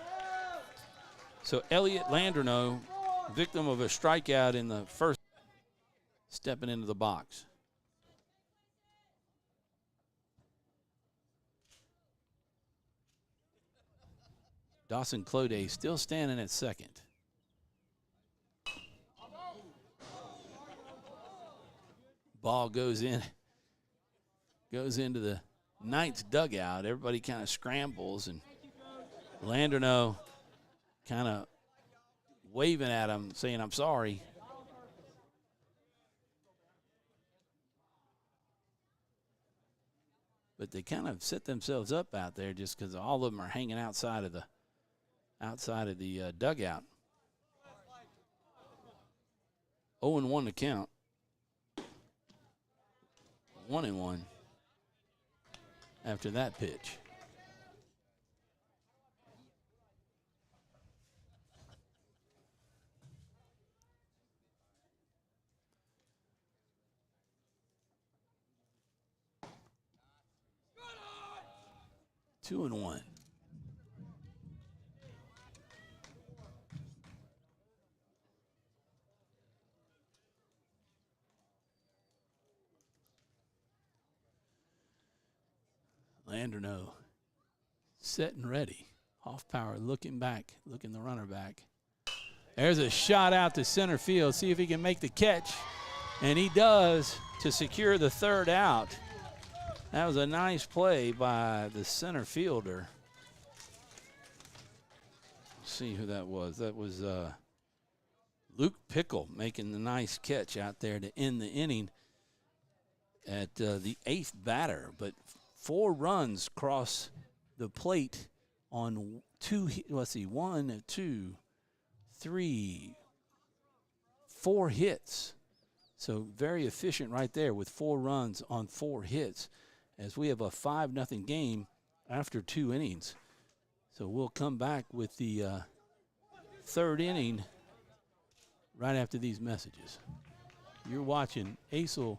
So Elliot Landreneau, victim of a strikeout in the first, stepping into the box. Dawson Clodet still standing at second. Ball goes into the Knights dugout. Everybody kind of scrambles, and Landreneau kind of waving at him, saying, "I'm sorry." But they kind of set themselves up out there just because all of them are hanging outside of the dugout. 0-1 to count. 1-1 after that pitch. Two and one. Landreneau set and ready. Hoffpower looking back, looking the runner back. There's a shot out to center field. See if he can make the catch. And he does to secure the third out. That was a nice play by the center fielder. Let's see who that was. That was Luke Pickle making the nice catch out there to end the inning. at the 8th batter, but 4 runs cross the plate on 4 hits. So very efficient right there with 4 runs on 4 hits, as we have a 5-0 game after 2 innings. So we'll come back with the 3rd inning right after these messages. You're watching ACEL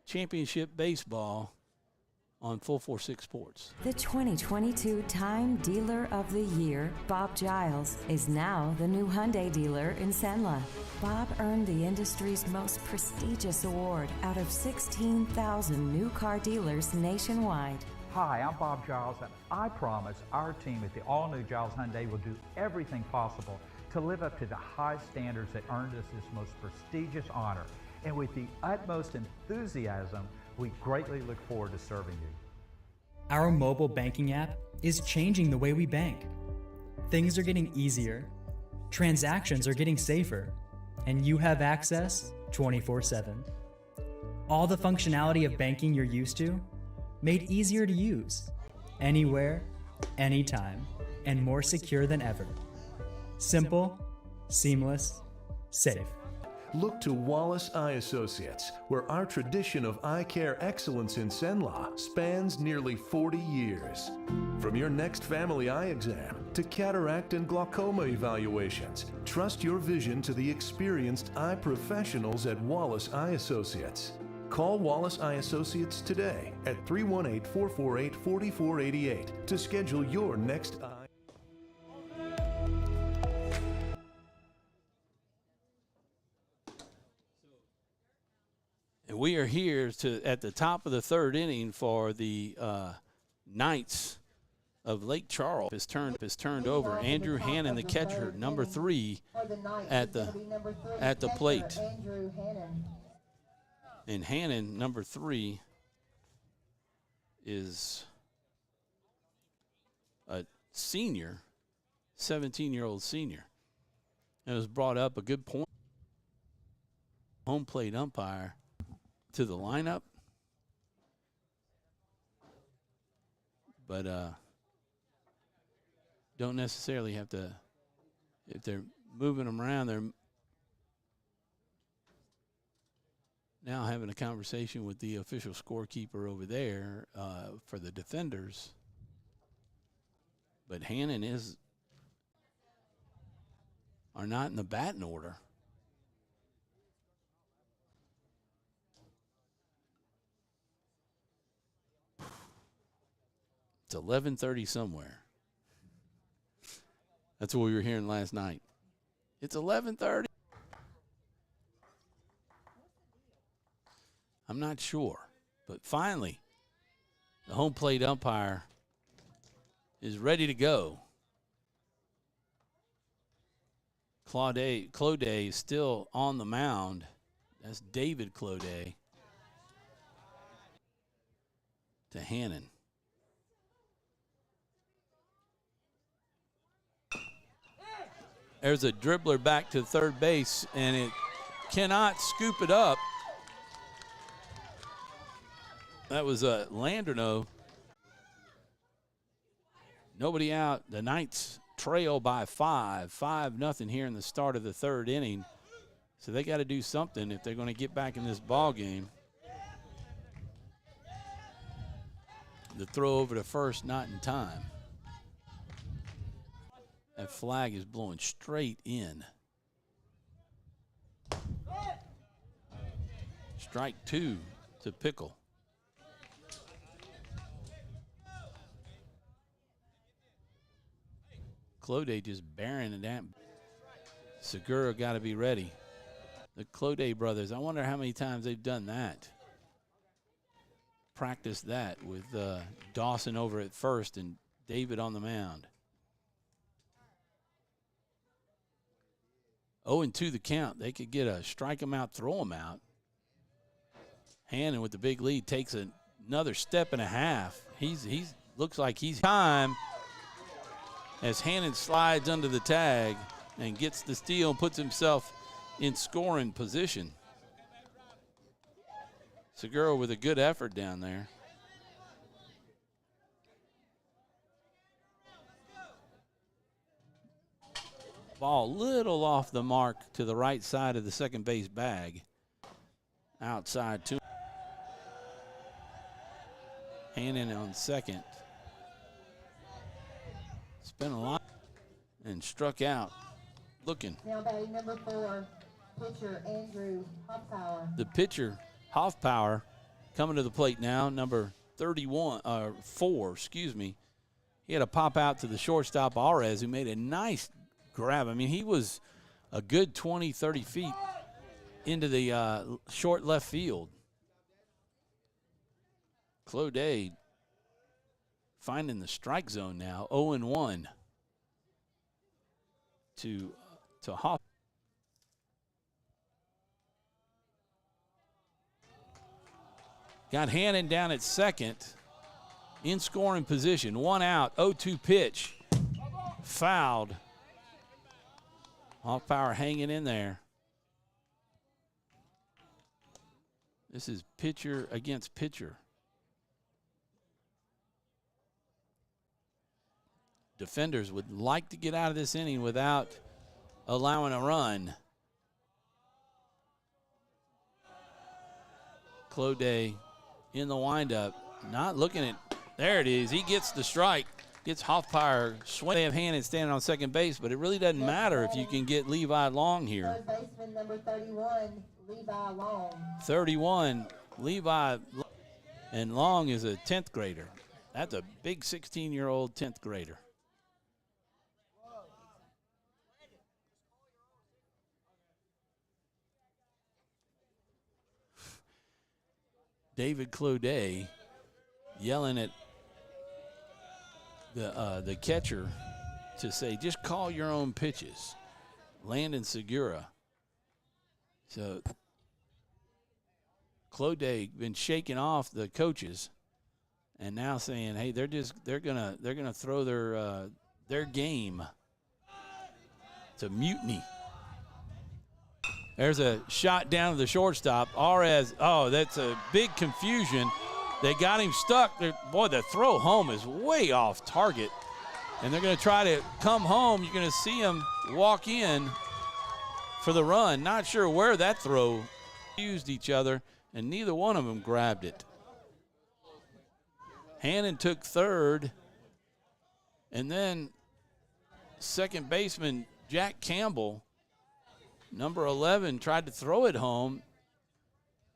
Championship Baseball on 446 Sports. The 2022 Time Dealer of the Year, Bob Giles, is now the new Hyundai dealer in Senla. Bob earned the industry's most prestigious award out of 16,000 new car dealers nationwide. Hi, I'm Bob Giles, and I promise our team at the all-new Giles Hyundai will do everything possible to live up to the high standards that earned us this most prestigious honor. And with the utmost enthusiasm, we greatly look forward to serving you. Our mobile banking app is changing the way we bank. Things are getting easier, transactions are getting safer, and you have access 24/7. All the functionality of banking you're used to, made easier to use, anywhere, anytime, and more secure than ever. Simple, seamless, safe. Look to Wallace Eye Associates, where our tradition of eye care excellence in Senla spans nearly 40 years. From your next family eye exam to cataract and glaucoma evaluations, trust your vision to the experienced eye professionals at Wallace Eye Associates. Call Wallace Eye Associates today at 318-448-4488 to schedule your next eye. And we are here at the top of the 3rd inning for the Knights of Lake Charles. Is turned over. Andrew Hannon, the catcher, number 3, at the plate. And Hannon, number 3, is a senior, 17-year-old senior. And it was brought up a good point. Home plate umpire to the lineup. But don't necessarily have to, if they're moving them around, they're now having a conversation with the official scorekeeper over there for the defenders. But Hannon are not in the batting order. It's 11:30 somewhere. That's what we were hearing last night. It's 11:30. I'm not sure. But finally, the home plate umpire is ready to go. Cloday is still on the mound. That's David Cloday to Hannon. There's a dribbler back to third base, and it cannot scoop it up. That was Landreneau. Nobody out. The Knights trail by 5-0 here in the start of the 3rd inning. So they got to do something if they're going to get back in this ball game. The throw over to first, not in time. That flag is blowing straight in. Strike 2 to Pickle. Cloday just bearing it down. Segura got to be ready. The Cloday brothers, I wonder how many times they've done that. Practice that with Dawson over at first and David on the mound. 0-2 the count. They could get a strike him out, throw him out. Hannon with the big lead takes another step and a half. He's looks like he's time as Hannon slides under the tag and gets the steal and puts himself in scoring position. Segura with a good effort down there. Ball little off the mark to the right side of the second base bag. Outside two. Hannon on second. Spent a lot and struck out. Looking. Now batting number 4, pitcher Andrew Hoffpower. The pitcher, Hoffpower, coming to the plate now, number 4, excuse me. He had a pop out to the shortstop, Arez, who made a nice grab. I mean, he was a good 20, 30 feet into the short left field. Cloday finding the strike zone now, 0-1 to Hoff. Got Hannon down at second, in scoring position. 1 out, 0-2 pitch, fouled. Hoffpower hanging in there. This is pitcher against pitcher. Defenders would like to get out of this inning without allowing a run. Cloday in the windup, not looking at, there it is. He gets the strike, gets Hoffpower swing. They have Hannon standing on second base, but it really doesn't matter if you can get Levi Long here. Third baseman number 31, Levi Long. 31, Levi, and Long is a 10th grader. That's a big 16-year-old 10th grader. David Cloday yelling at the catcher to say, just call your own pitches. Landon Segura. So Cloday been shaking off the coaches and now saying, hey, they're gonna throw their game to mutiny. There's a shot down to the shortstop. Arez, that's a big confusion. They got him stuck. Boy, the throw home is way off target. And they're going to try to come home. You're going to see him walk in for the run. Not sure where that throw used each other, and neither one of them grabbed it. Hannon took third, and then second baseman Jack Campbell, number 11, tried to throw it home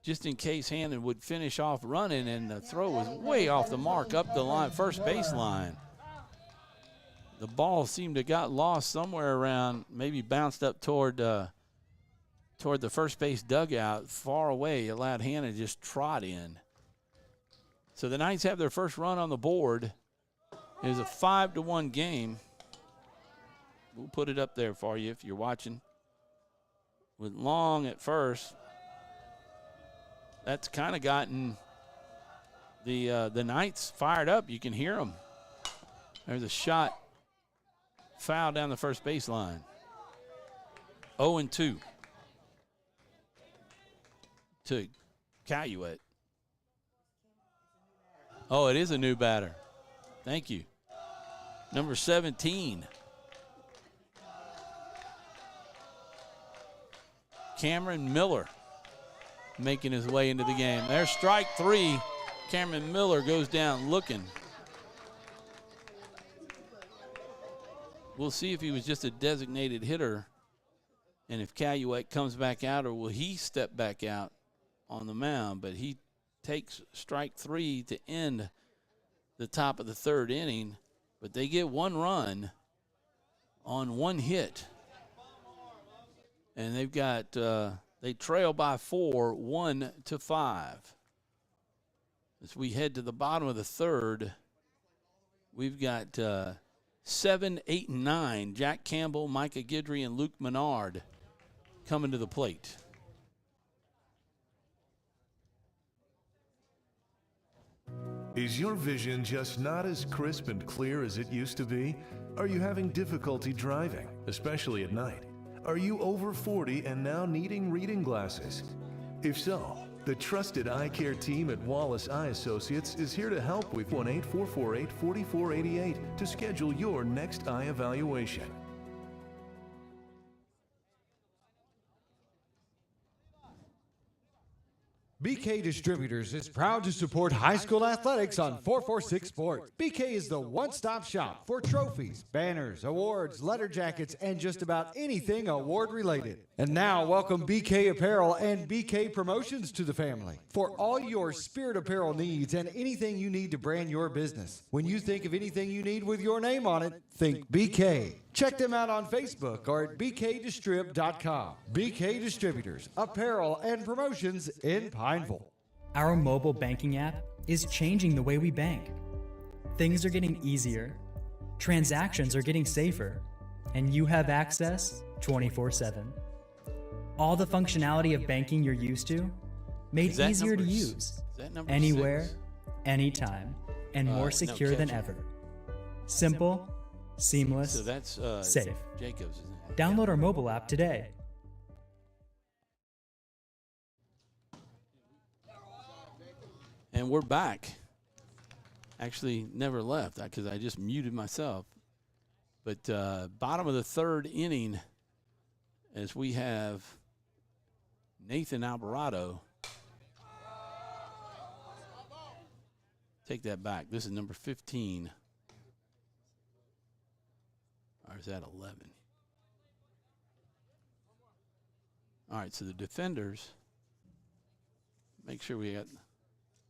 just in case Hannon would finish off running, and the throw was way off the mark up the line, first base line. The ball seemed to got lost somewhere around, maybe bounced up toward the first base dugout, far away, allowed Hannon to just trot in. So the Knights have their first run on the board. It was a 5-1 game. We'll put it up there for you if you're watching. With Long at first, that's kind of gotten the Knights fired up. You can hear them. There's a shot, foul down the first baseline. 0-2 to Calumet. Oh, it is a new batter. Thank you. Number 17. Cameron Miller making his way into the game. There's strike 3. Cameron Miller goes down looking. We'll see if he was just a designated hitter and if Calumet comes back out, or will he step back out on the mound. But he takes strike 3 to end the top of the third inning. But they get 1 run on 1 hit. And they've got, they trail by 4, 1-5. As we head to the bottom of the third, we've got 7, 8, and 9. Jack Campbell, Micah Guidry, and Luke Menard coming to the plate. Is your vision just not as crisp and clear as it used to be? Are you having difficulty driving, especially at night? Are you over 40 and now needing reading glasses? If so, The trusted eye care team at Wallace Eye Associates is here to help with 1-844-844-88 to schedule your next eye evaluation. BK Distributors is proud to support high school athletics on 446 Sports. BK is the one-stop shop for trophies, banners, awards, letter jackets, and just about anything award-related. And now, welcome BK Apparel and BK Promotions to the family for all your spirit apparel needs and anything you need to brand your business. When you think of anything you need with your name on it, think BK. Check them out on Facebook or at bkdistrib.com. BK Distributors, apparel and promotions in Pineville. Our mobile banking app is changing the way we bank. Things are getting easier, transactions are getting safer, and you have access 24/7. All the functionality of banking you're used to, made easier to use, anywhere, anytime, and more secure than ever. Simple, seamless, So that's safe. Jacobs, isn't it? Download our mobile app today. And we're back. Actually, never left because I just muted myself. But bottom of the third inning, as we have Nathan Alvarado. Take that back. This is number 15. Or is that 11? All right, so the defenders, make sure we got,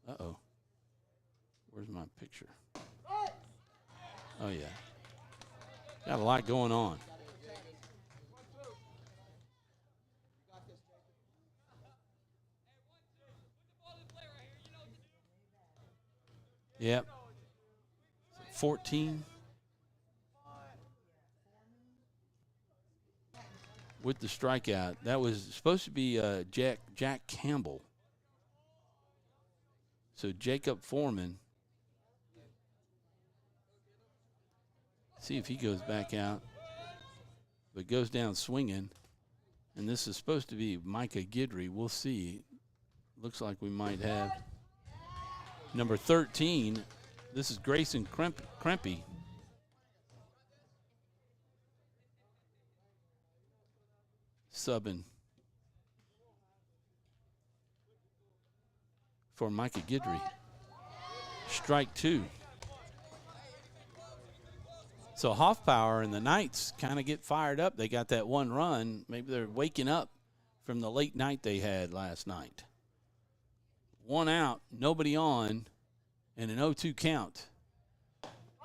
uh-oh. Where's my picture? Oh, yeah. Got a lot going on. Yep. 14. With the strikeout. That was supposed to be Jack Campbell. So Jacob Foreman. See if he goes back out. But goes down swinging. And this is supposed to be Micah Guidry. We'll see. Looks like we might have number 13. This is Grayson Krempy. Subbing for Micah Guidry. Strike two. So Hoffpower and the Knights kind of get fired up. They got that one run. Maybe they're waking up from the late night they had last night. One out, nobody on, and an 0-2 count.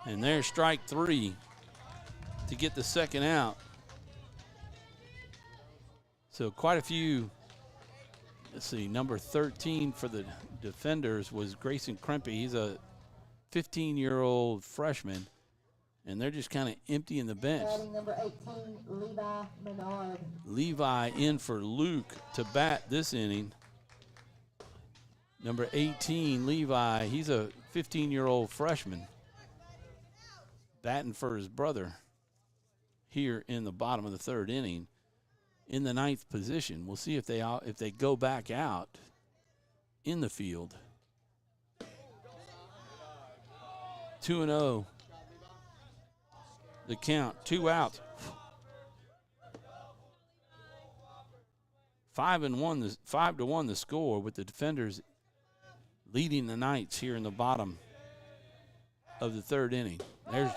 And there's strike three to get the second out. So quite a few. Let's see, number 13 for the defenders was Grayson Krempy. He's a 15-year-old freshman, and they're just kind of emptying the bench. Number 18, Levi Menard. Levi in for Luke to bat this inning. Number 18, Levi, he's a 15-year-old freshman, batting for his brother here in the bottom of the third inning. In the ninth position. We'll see if they go back out in the field. 2-0. The count, 2 out. 5-1 the score, with the defenders leading the Knights here in the bottom of the third inning. There's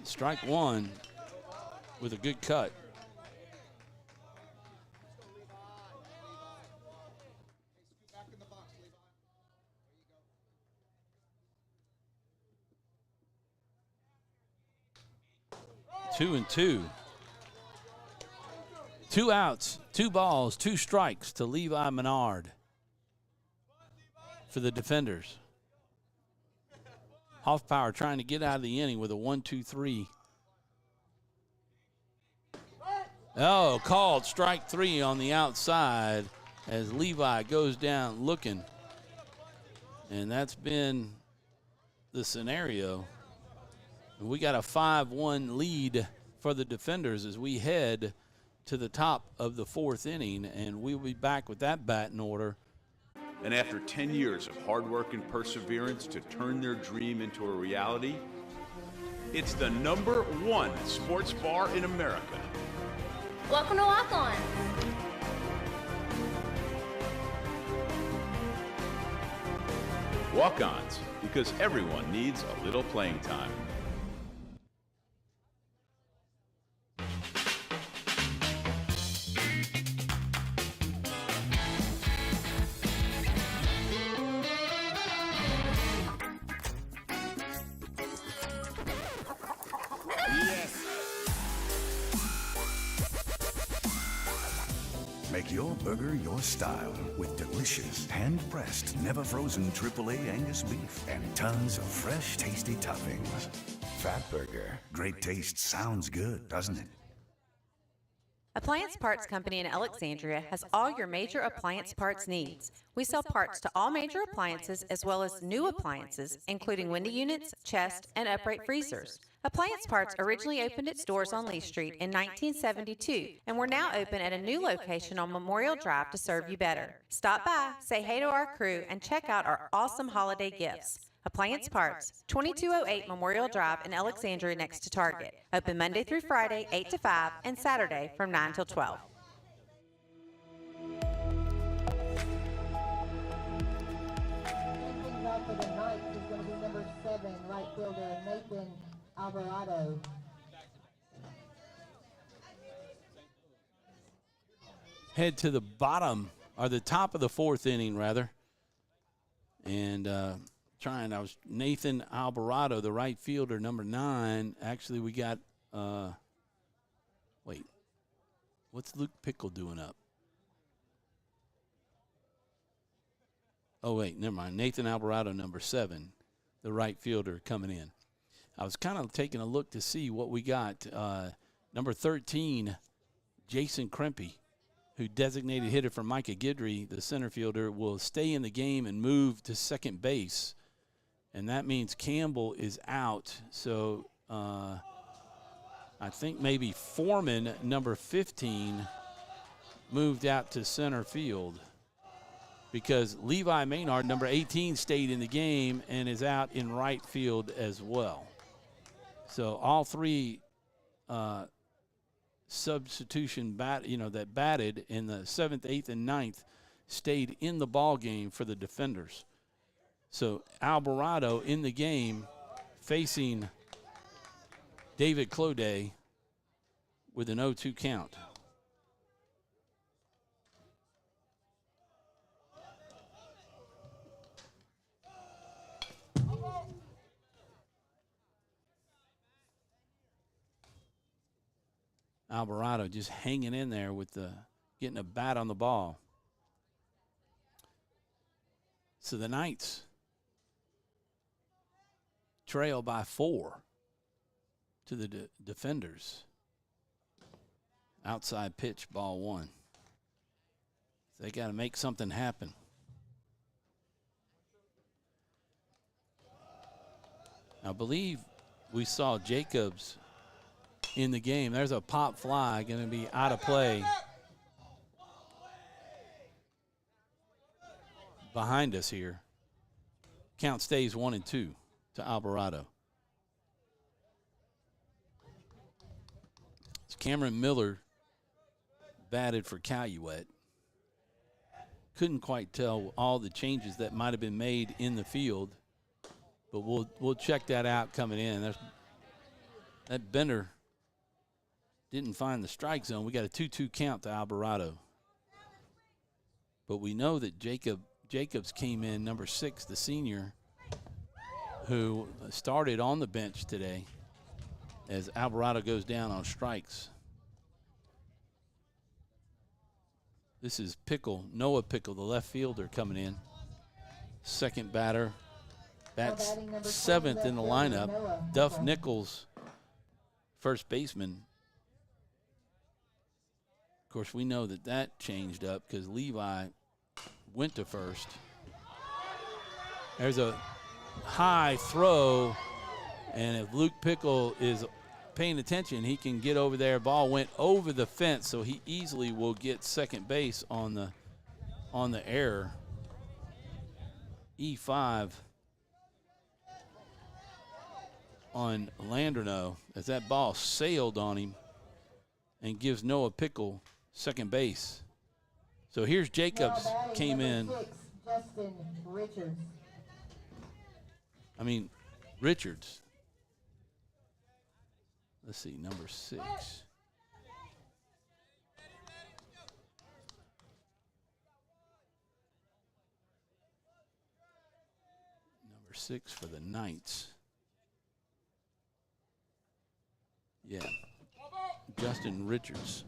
strike one with a good cut. Two and two. 2 outs, 2 balls, 2 strikes to Levi Menard for the defenders. Hoffpower trying to get out of the inning with a 1-2-3. Oh, called strike 3 on the outside as Levi goes down looking. And that's been the scenario. We got a 5-1 lead for the defenders as we head to the top of the fourth inning, and we'll be back with that batting order And after 10 years of hard work and perseverance to turn their dream into a reality, it's the #1 sports bar in America. Welcome to Walk On. Walk-ons, because everyone needs a little playing time. Make your burger your style with delicious, hand-pressed, never-frozen AAA Angus beef and tons of fresh, tasty toppings. Fat Burger. Great taste sounds good, doesn't it? Appliance Parts Company in Alexandria has all your major appliance parts needs. We sell parts to all major appliances as well as new appliances, including window units, chest, and upright freezers. Appliance Parts originally opened its doors on Lee Street in 1972, and we're now open at a new location on Memorial Drive to serve you better. Stop by, say hey to our crew, and check out our awesome holiday gifts. Appliance Parts, 2208 Memorial Drive in Alexandria next to Target. Open Monday through Friday, 8 to 5, and Saturday from 9 till 12. Leading things off for the Knights is going to be number 7, right fielder Nathan Alvarado. Head to the bottom, or the top of the 4th inning, rather. And I was Nathan Alvarado, the right fielder, number 9. Actually, we got, wait, what's Luke Pickle doing up? Oh, wait, never mind. Nathan Alvarado, number 7, the right fielder, coming in. I was kind of taking a look to see what we got. Number 13, Jason Krempe, who designated hitter for Micah Guidry, the center fielder, will stay in the game and move to second base. And that means Campbell is out. So I think maybe Foreman, number 15, moved out to center field because Levi Maynard, number 18, stayed in the game and is out in right field as well. So all three substitution that batted in the 7th, 8th, and 9th stayed in the ball game for the defenders. So Alvarado in the game facing David Cloday with an 0-2 count. Alvarado just hanging in there with getting a bat on the ball. So the Knights trail by 4 to the defenders. Outside pitch, ball 1. They got to make something happen. I believe we saw Jacobs in the game. There's a pop fly going to be out of play behind us here. Count stays 1-2 to Alvarado. Cameron Miller batted for Calumet. Couldn't quite tell all the changes that might have been made in the field, but we'll check that out coming in. That Bender didn't find the strike zone. We got a 2-2 count to Alvarado. But we know that Jacobs came in, number 6, the senior, who started on the bench today as Alvarado goes down on strikes. This is Noah Pickle, the left fielder, coming in. Second batter. Bats 7th in the lineup. Duff Nichols, first baseman. Of course, we know that changed up because Levi went to first. There's a high throw, and if Luke Pickle is paying attention, he can get over there. Ball went over the fence, so he easily will get second base on the error. E5 on Landreneau as that ball sailed on him and gives Noah Pickle second base. So here's Jacobs, came in. Justin Richards. Richards. Let's see, number 6. Number 6 for the Knights. Yeah, Justin Richards.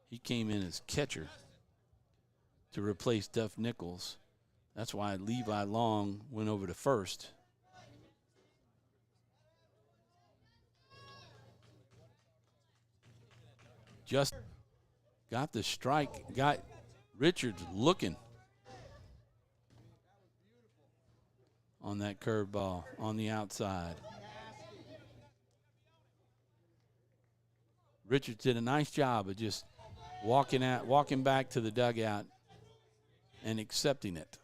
He came in as catcher to replace Duff Nichols. That's why Levi Long went over to first. Just got the strike, got Richards looking on that curveball on the outside. Richards did a nice job of just walking back to the dugout and accepting it.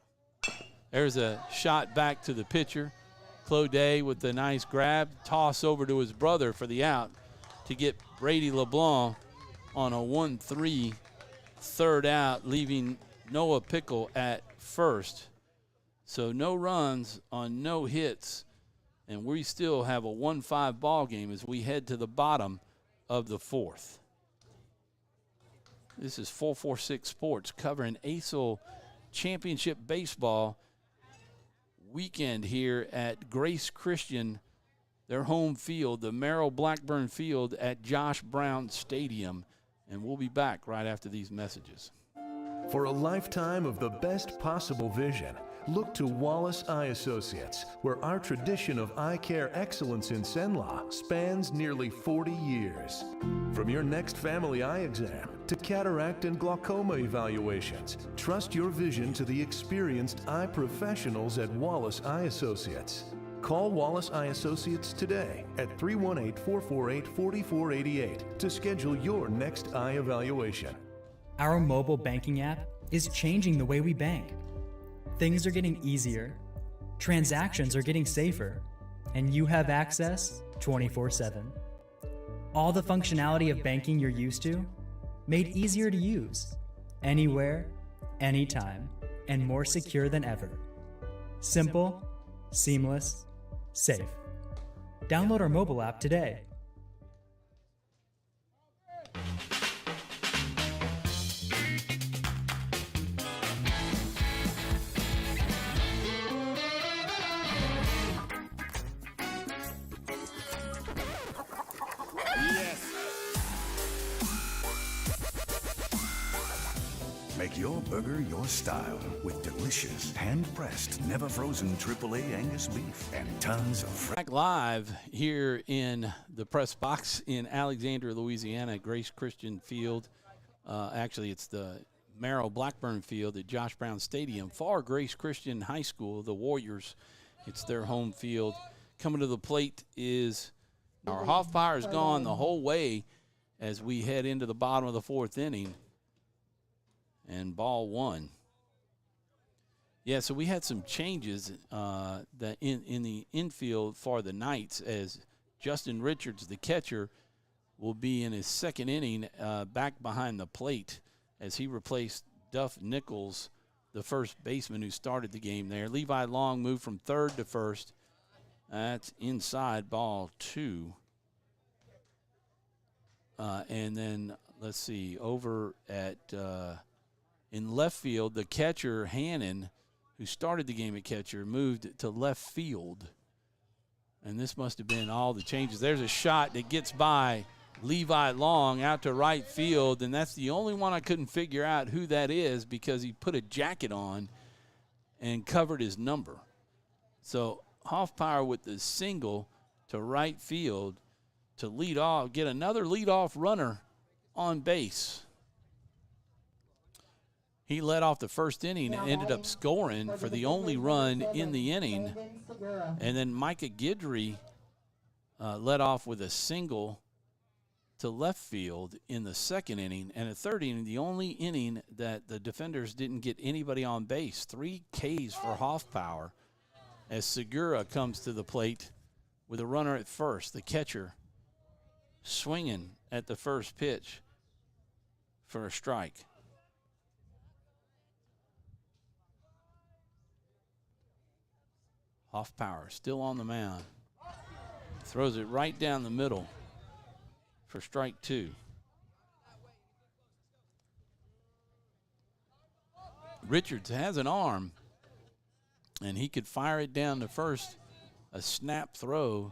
There's a shot back to the pitcher. Cloday with the nice grab, toss over to his brother for the out to get Brady LeBlanc on a 1-3 third out, leaving Noah Pickle at first. So no runs on no hits, and we still have a 1-5 ball game as we head to the bottom of the fourth. This is 446 Sports covering ACEL Championship Baseball weekend here at Grace Christian, their home field, the Merrill Blackburn Field at Josh Brown Stadium. And we'll be back right after these messages. For a lifetime of the best possible vision, look to Wallace Eye Associates, where our tradition of eye care excellence in Cenla spans nearly 40 years. From your next family eye exam to cataract and glaucoma evaluations, trust your vision to the experienced eye professionals at Wallace Eye Associates. Call Wallace Eye Associates today at 318-448-4488 to schedule your next eye evaluation. Our mobile banking app is changing the way we bank. Things are getting easier, transactions are getting safer, and you have access 24/7. All the functionality of banking you're used to, made easier to use, anywhere, anytime, and more secure than ever. Simple, seamless, safe. Download our mobile app today. Make your burger your style with delicious, hand-pressed, never-frozen AAA Angus beef and tons of fresh. Back live here in the press box in Alexandria, Louisiana, Grace Christian Field. Actually, it's the Merrill Blackburn Field at Josh Brown Stadium for Grace Christian High School, the Warriors. It's their home field. Coming to the plate is our Hoffmeyer is gone the whole way as we head into the bottom of the fourth inning. And ball one. Yeah, so we had some changes that in the infield for the Knights as Justin Richards, the catcher, will be in his second inning back behind the plate as he replaced Duff Nichols, the first baseman who started the game there. Levi Long moved from third to first. That's inside, ball two. And then, let's see, over at in left field, the catcher, Hannon, who started the game at catcher, moved to left field. And this must have been all the changes. There's a shot that gets by Levi Long out to right field, and that's the only one I couldn't figure out who that is because he put a jacket on and covered his number. So Hoffmeyer with the single to right field to lead off, get another leadoff runner on base. He led off the first inning and ended up scoring for the only run in the inning. And then Micah Guidry led off with a single to left field in the second inning, and the third inning, the only inning that the defenders didn't get anybody on base. 3 Ks for Hoffpower as Segura comes to the plate with a runner at first. The catcher swinging at the first pitch for a strike. Hoffpower still on the mound. Throws it right down the middle for strike 2. Richards has an arm, and he could fire it down to first, a snap throw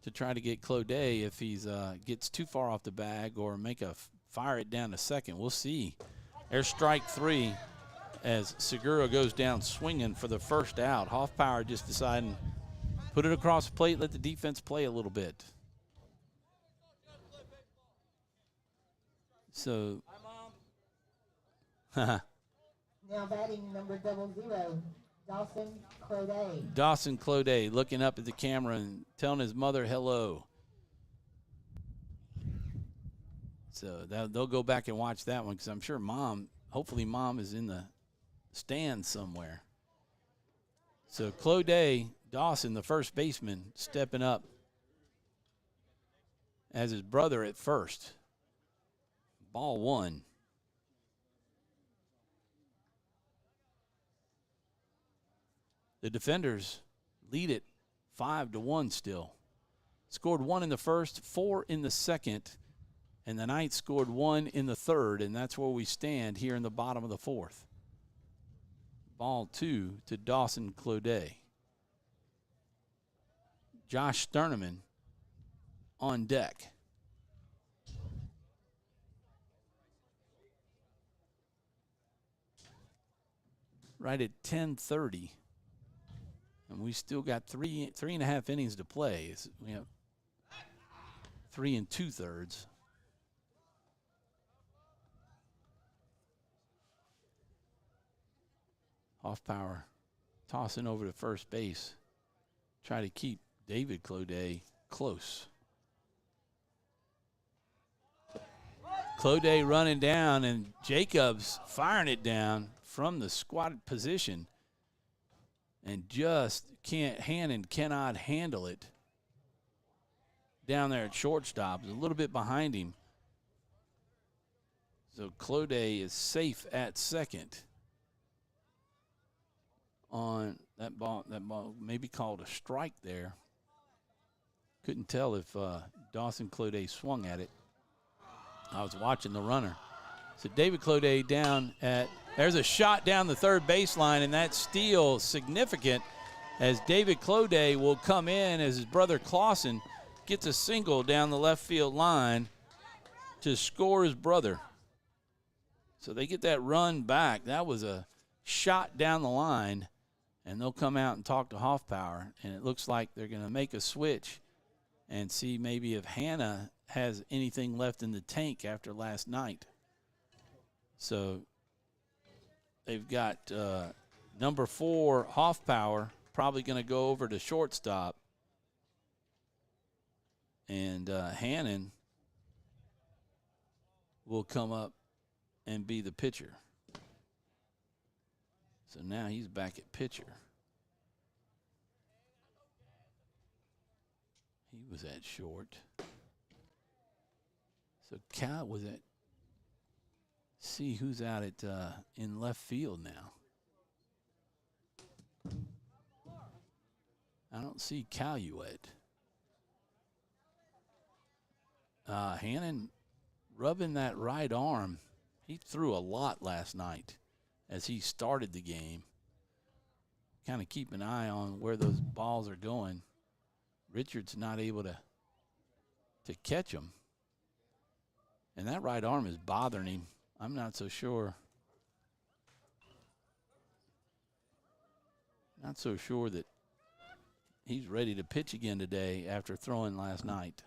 to try to get Cloday if he gets too far off the bag, or fire it down to second. We'll see. There's strike 3 as Segura goes down swinging for the first out. Hoffpower just deciding, put it across the plate, let the defense play a little bit. So, Now batting number 00, Dawson Cloday. Dawson Cloday looking up at the camera and telling his mother hello. So they'll go back and watch that one, because I'm sure hopefully mom is in the stands somewhere. So Cloday, Dawson, the first baseman, stepping up as his brother at first. Ball 1. The defenders lead it 5-1 still. Scored 1 in the first, 4 in the second, and the Knights scored 1 in the third, and that's where we stand here in the bottom of the 4th. Ball 2 to Dawson Cloday. Josh Sterneman on deck. Right at 10:30. And we still got three and a half innings to play. We have 3 2/3. Hoffpower tossing over to first base. Try to keep David Cloday close. Cloday running down, and Jacobs firing it down from the squatted position. And just Hannon cannot handle it down there at shortstop. It's a little bit behind him. So Cloday is safe at second on that ball. That ball may be called a strike there. Couldn't tell if Dawson Cloday swung at it. I was watching the runner. So David Cloday down at, there's a shot down the third baseline, and that's steal significant as David Cloday will come in as his brother Clausen gets a single down the left field line to score his brother. So they get that run back. That was a shot down the line, and they'll come out and talk to Hoffpower, and it looks like they're going to make a switch and see maybe if Hannah has anything left in the tank after last night. So they've got number 4, Hoffpower, probably going to go over to shortstop. And Hannon will come up and be the pitcher. So now he's back at pitcher. He was at short. So Cal was at, see who's out at in left field now. I don't see Caluet. Hannon rubbing that right arm. He threw a lot last night as he started the game. Kind of keep an eye on where those balls are going. Richards not able to catch them. And that right arm is bothering him. I'm not so sure. Not so sure that he's ready to pitch again today after throwing last night.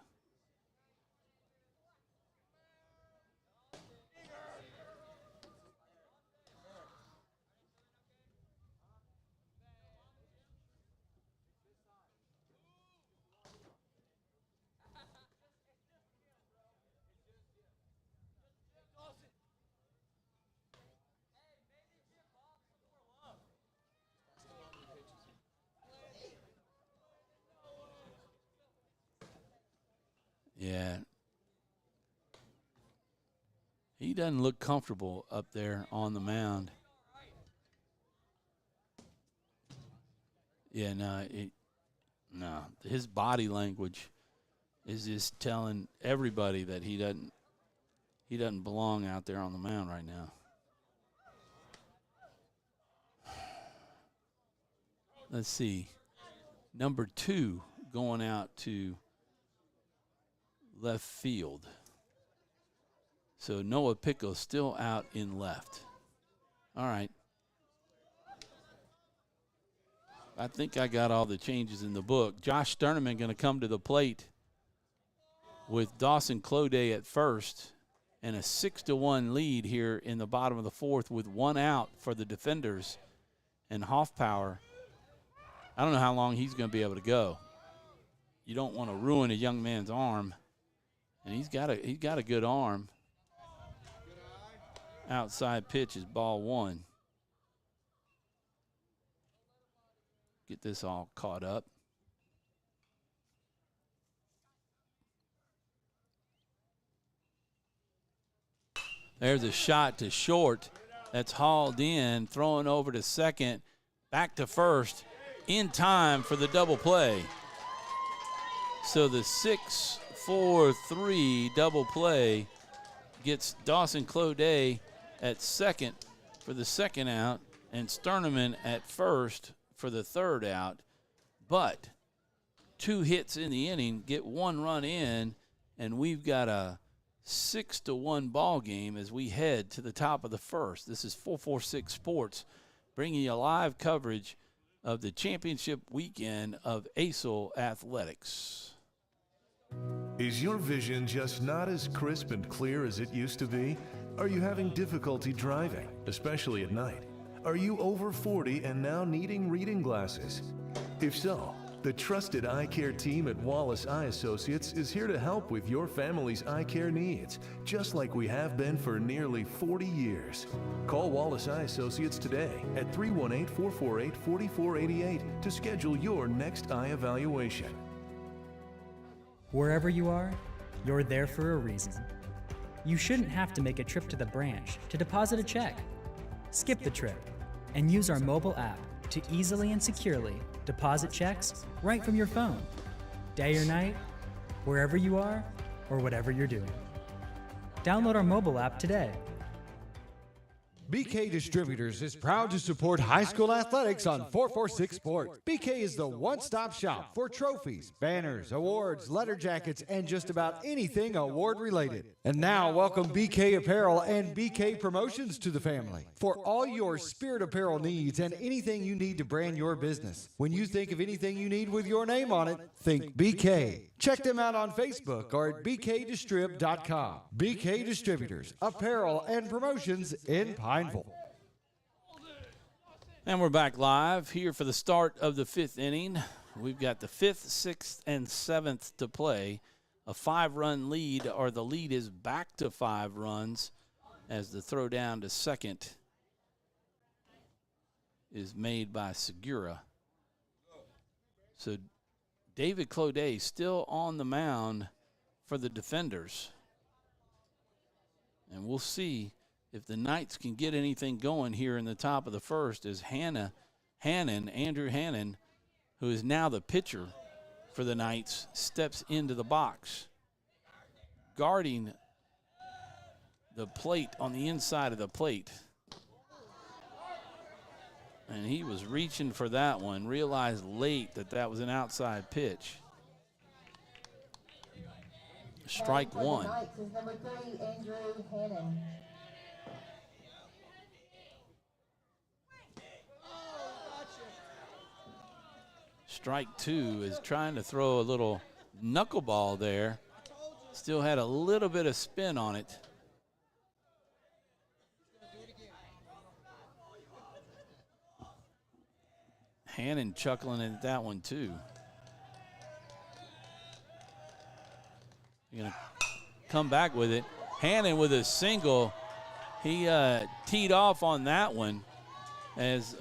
Yeah. He doesn't look comfortable up there on the mound. Yeah, no, his body language is just telling everybody that he doesn't belong out there on the mound right now. Let's see. Number 2 going out to left field. So Noah Pickle still out in left. All right. I think I got all the changes in the book. Josh Sterneman going to come to the plate with Dawson Cloday at first and a 6-1 lead here in the bottom of the 4th with 1 out for the defenders. And Hoffpower, I don't know how long he's going to be able to go. You don't want to ruin a young man's arm. And he's got a good arm. Outside pitch is ball 1. Get this all caught up. There's a shot to short. That's hauled in, thrown over to second, back to first, in time for the double play. So the 6-4-3 double play gets Dawson Cloday at second for the second out and Sterneman at first for the third out. But 2 hits in the inning, get 1 run in, and we've got a 6-1 ball game as we head to the top of the first. This is 446 Sports, bringing you live coverage of the championship weekend of ACEL Athletics. Is your vision just not as crisp and clear as it used to be? Are you having difficulty driving, especially at night? Are you over 40 and now needing reading glasses? If so, the trusted eye care team at Wallace Eye Associates is here to help with your family's eye care needs, just like we have been for nearly 40 years. Call Wallace Eye Associates today at 318-448-4488 to schedule your next eye evaluation. Wherever you are, you're there for a reason. You shouldn't have to make a trip to the branch to deposit a check. Skip the trip and use our mobile app to easily and securely deposit checks right from your phone, day or night, wherever you are or whatever you're doing. Download our mobile app today. BK Distributors is proud to support high school athletics on 446 Sports. BK is the one-stop shop for trophies, banners, awards, letter jackets, and just about anything award-related. And now, welcome BK Apparel and BK Promotions to the family. For all your spirit apparel needs and anything you need to brand your business. When you think of anything you need with your name on it, think BK. Check them out on Facebook or at bkdistrib.com. BK Distributors, Apparel and Promotions in Pineville. And we're back live here for the start of the 5th inning. We've got the 5th, 6th, and 7th to play. A 5-run lead, or the lead is back to 5 runs as the throw down to second is made by Segura. So David Cloday still on the mound for the defenders. And we'll see if the Knights can get anything going here in the top of the first as Andrew Hannon, who is now the pitcher for the Knights, steps into the box. Guarding the plate on the inside of the plate. And he was reaching for that one, realized late that that was an outside pitch. Strike 1. Knights is number 3, Andrew Hannon. Strike 2 is trying to throw a little knuckleball there. Still had a little bit of spin on it. Hannon chuckling at that one too. You're going to come back with it. Hannon with a single. He teed off on that one as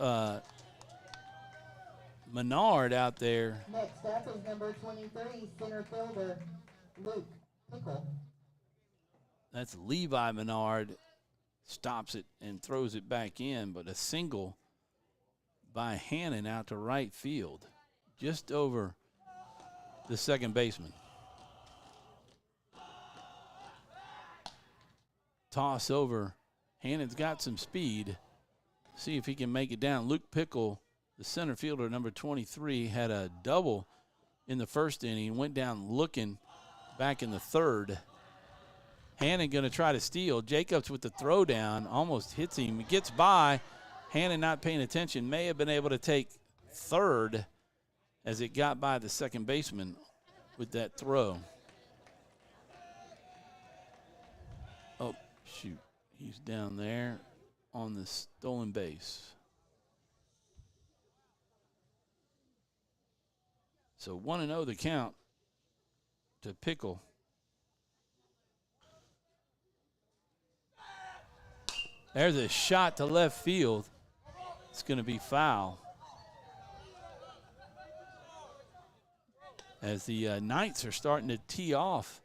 Menard out there. Next up is number 23, center fielder, Luke Pickle. That's Levi Menard. Stops it and throws it back in, but a single by Hannon out to right field, just over the second baseman. Toss over. Hannon's got some speed. See if he can make it down. Luke Pickle, the center fielder, number 23, had a double in the first inning, went down looking back in the third. Hannon going to try to steal. Jacobs with the throw down, almost hits him. He gets by. Hannon not paying attention, may have been able to take third as it got by the second baseman with that throw. Oh, shoot. He's down there on the stolen base. So 1-0 the count to Pickle. There's a shot to left field. It's going to be foul. As the Knights are starting to tee off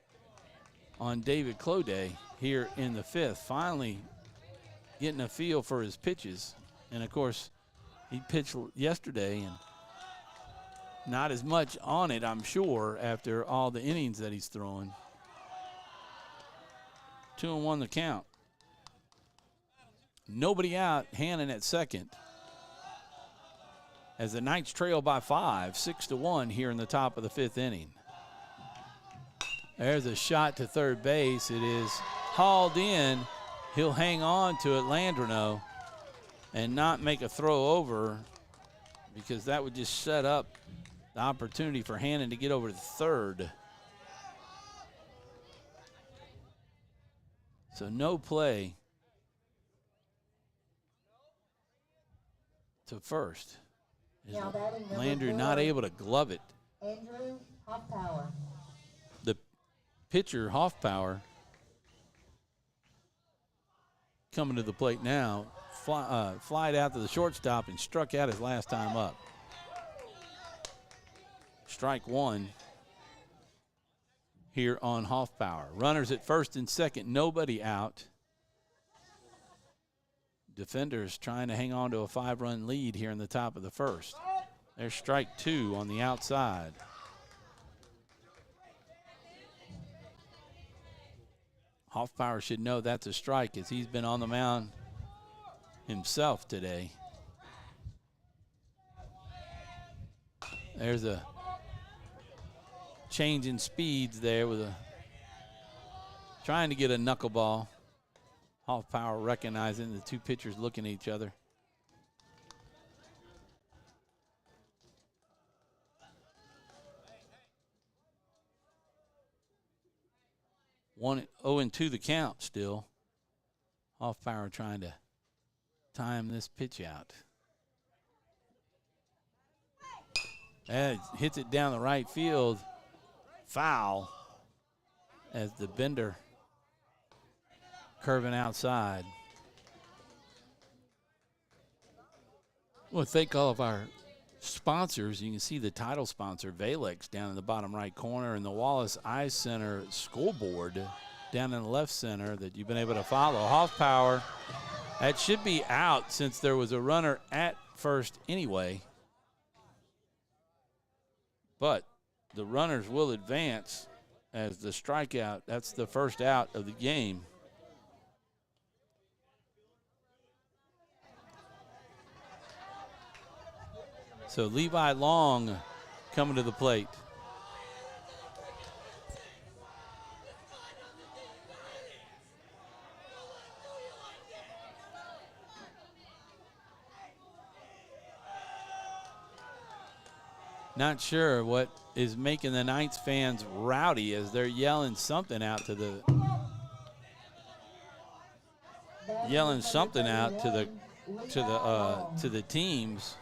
on David Cloday here in the fifth. Finally getting a feel for his pitches. And, of course, he pitched yesterday and not as much on it, I'm sure, after all the innings that he's throwing. 2-1 the count. Nobody out, Hannon at second. As the Knights trail by 5, 6-1 here in the top of the fifth inning. There's a shot to third base. It is hauled in. He'll hang on to it, Landreneau, and not make a throw over because that would just set up the opportunity for Hannon to get over to third. So no play to first. Landry not able to glove it. Andrew Hoffpower. The pitcher, Hoffpower, coming to the plate now, flied out to the shortstop and struck out his last time up. Strike one here on Hoffpower. Runners at first and second, nobody out. Defenders trying to hang on to a 5-run lead here in the top of the first. There's strike two on the outside. Hoffpower should know that's a strike as he's been on the mound himself today. There's a change in speeds there with a trying to get a knuckleball. Hoffpower recognizing the two pitchers looking at each other. One 0-2 the count still. Hoffpower trying to time this pitch out. And hits it down the right field. Foul as the Bender curving outside. Well, thank all of our sponsors. You can see the title sponsor, Valex, down in the bottom right corner, and the Wallace Eye Center scoreboard down in the left center that you've been able to follow. Hoffpower, that should be out since there was a runner at first anyway. But the runners will advance as the strikeout. That's the first out of the game. So Levi Long coming to the plate. Not sure what is making the Knights fans rowdy as they're yelling something out to the teams.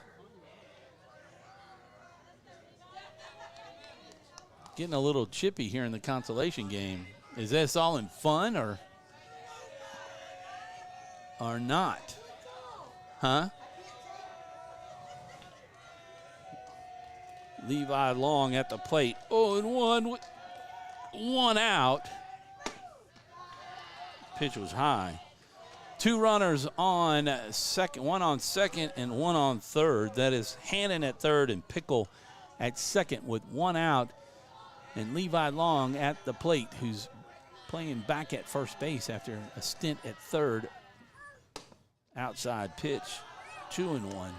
Getting a little chippy here in the consolation game. Is this all in fun or not? Huh? Levi Long at the plate. 0-1. one out. Pitch was high. Two runners on second, one on second and one on third. That is Hannon at third and Pickle at second with one out. And Levi Long at the plate, who's playing back at first base after a stint at third. Outside pitch, 2-1.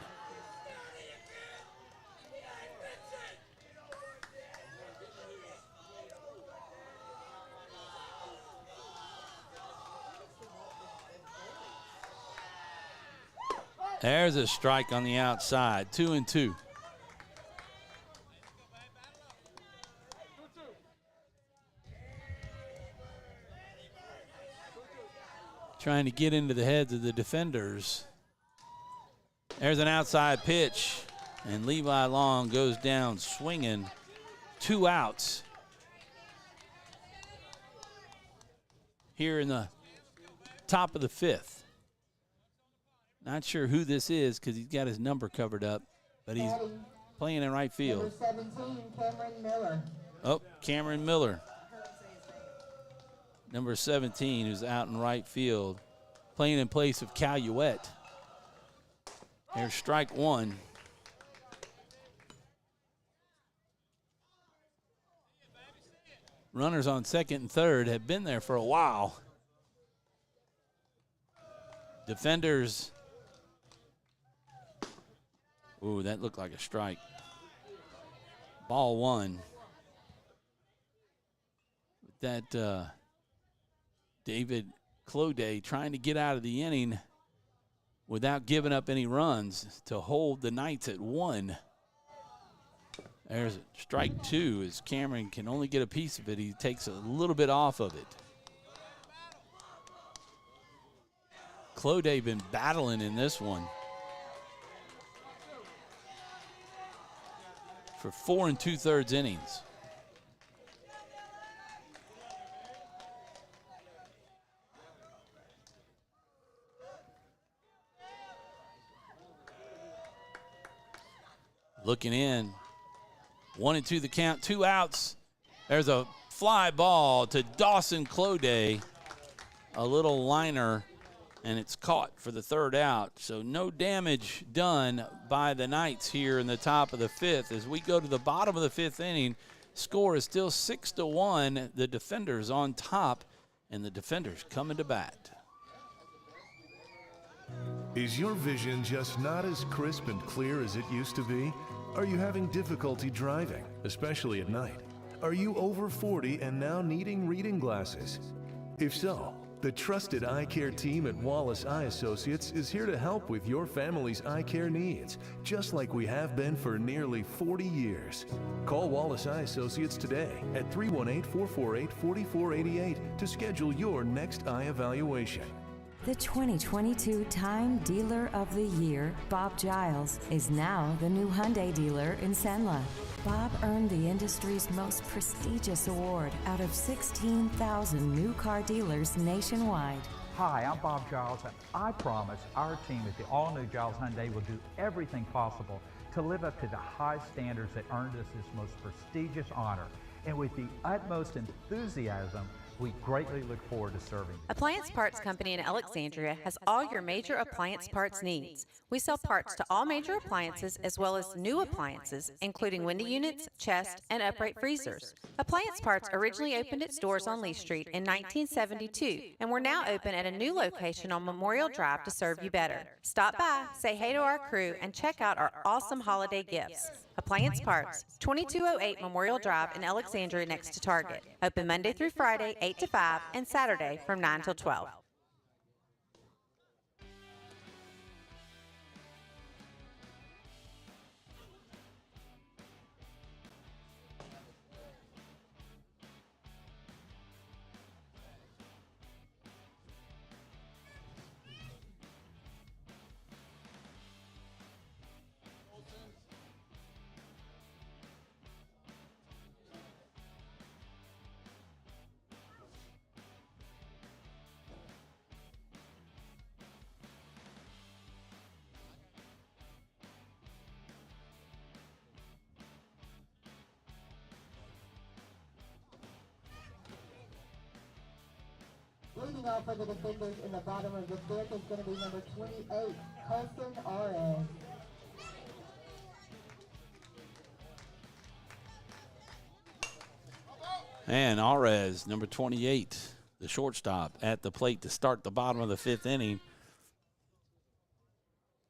There's a strike on the outside, 2-2. Trying to get into the heads of the defenders. There's an outside pitch, and Levi Long goes down swinging. 2 outs here in the top of the 5th. Not sure who this is because he's got his number covered up, but he's playing in right field. Number 17, Cameron Miller. Oh, Cameron Miller. Number 17, who's out in right field, playing in place of Caluette. There's strike one. Runners on second and third have been there for a while. Defenders. Ooh, that looked like a strike. Ball one. With that David Cloday trying to get out of the inning without giving up any runs to hold the Knights at 1. There's strike 2 as Cameron can only get a piece of it. He takes a little bit off of it. Cloday been battling in this one for 4 2/3 innings. Looking in, 1-2 the count, 2 outs. There's a fly ball to Dawson Cloday, a little liner, and it's caught for the 3rd out. So no damage done by the Knights here in the top of the 5th. As we go to the bottom of the 5th inning, score is still 6-1. The defenders on top, and the defenders coming to bat. Is your vision just not as crisp and clear as it used to be? Are you having difficulty driving, especially at night? Are you over 40 and now needing reading glasses? If so, the trusted eye care team at Wallace Eye Associates is here to help with your family's eye care needs, just like we have been for nearly 40 years. Call Wallace Eye Associates today at 318-448-4488 to schedule your next eye evaluation. The 2022 Time Dealer of the Year, Bob Giles, is now the new Hyundai dealer in Senla. Bob earned the industry's most prestigious award out of 16,000 new car dealers nationwide. Hi, I'm Bob Giles, and I promise our team at the all-new Giles Hyundai will do everything possible to live up to the high standards that earned us this most prestigious honor. And with the utmost enthusiasm, we greatly look forward to serving you. Appliance Parts Company in Alexandria has all your major appliance parts needs. We sell parts to all major appliances as well as new appliances, including window units, chest, and upright freezers. Appliance Parts originally opened its doors on Lee Street in 1972, and we're now open at a new location on Memorial Drive to serve you better. Stop by, say hey to our crew, and check out our awesome holiday gifts. Appliance Parts, 2208 Memorial Drive in Alexandria next to Target. Open Monday through Friday, 8 to 5, and Saturday from 9 till 12. Leading off for the defenders in the bottom of the fifth is going to be number 28, Colson Arez. And Arez, number 28, the shortstop, at the plate to start the bottom of the fifth inning.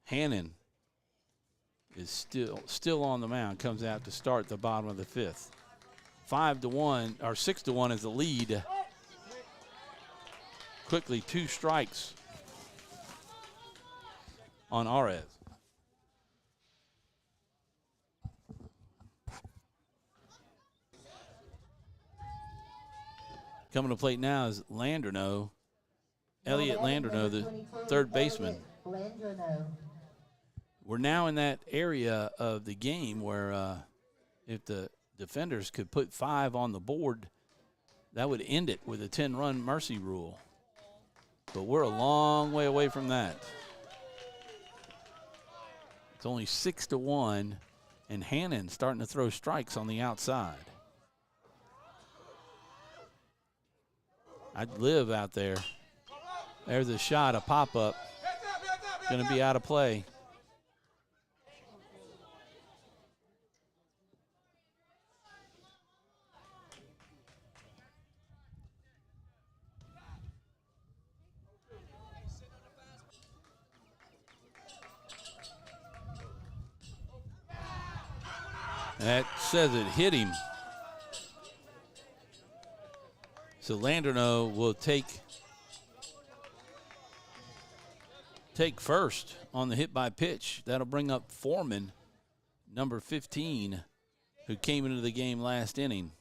Hannon is still on the mound, comes out to start the bottom of the fifth. 5-1, or 6-1 is the lead. Quickly, 2 strikes on Arez. Coming to plate now is Landreneau, Elliot Landreneau, the third baseman. We're now in that area of the game where if the defenders could put 5 on the board, that would end it with a 10-run mercy rule. But we're a long way away from that. It's only 6-1, and Hannon starting to throw strikes on the outside. I'd live out there. There's a shot, a pop-up. Going to be out of play. That says it hit him. So Landreneau will take first on the hit by pitch. That'll bring up Foreman, number 15, who came into the game last inning,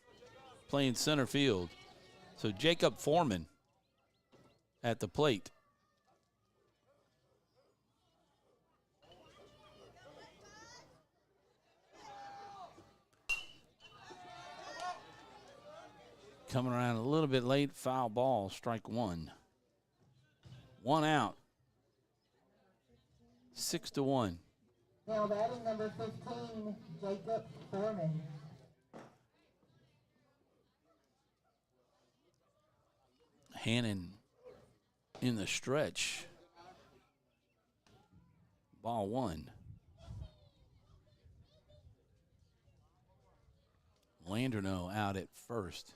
playing center field. So Jacob Foreman at the plate. Coming around a little bit late, foul ball, strike 1. 1 out. 6-1. Now batting number 15, Jacob Foreman. Hannon in the stretch. Ball 1. Landreneau out at first.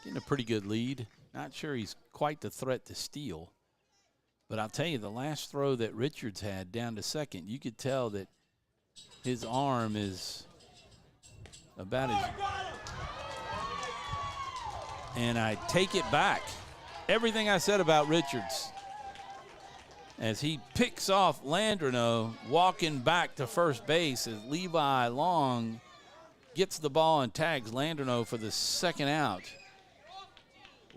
Getting a pretty good lead. Not sure he's quite the threat to steal. But I'll tell you, the last throw that Richards had down to second, you could tell that his arm is about as... And I take it back. Everything I said about Richards. As he picks off Landreneau, walking back to first base as Levi Long gets the ball and tags Landreneau for the second out.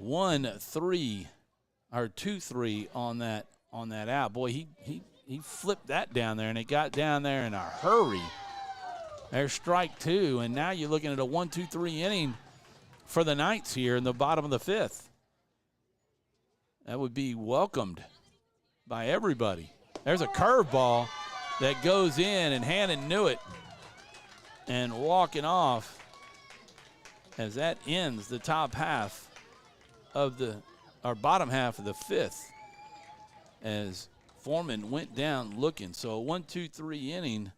1-3 or 2-3 on that out. Boy, he flipped that down there, and it got down there in a hurry. There's strike 2, and now you're looking at a 1-2-3 inning for the Knights here in the bottom of the fifth. That would be welcomed by everybody. There's a curveball that goes in, and Hannon knew it. And walking off as that ends the top half of bottom half of the fifth as Foreman went down looking. So a 1-2-3 inning,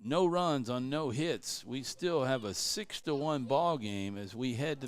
no runs on no hits. We still have a 6-1 ball game as we head to the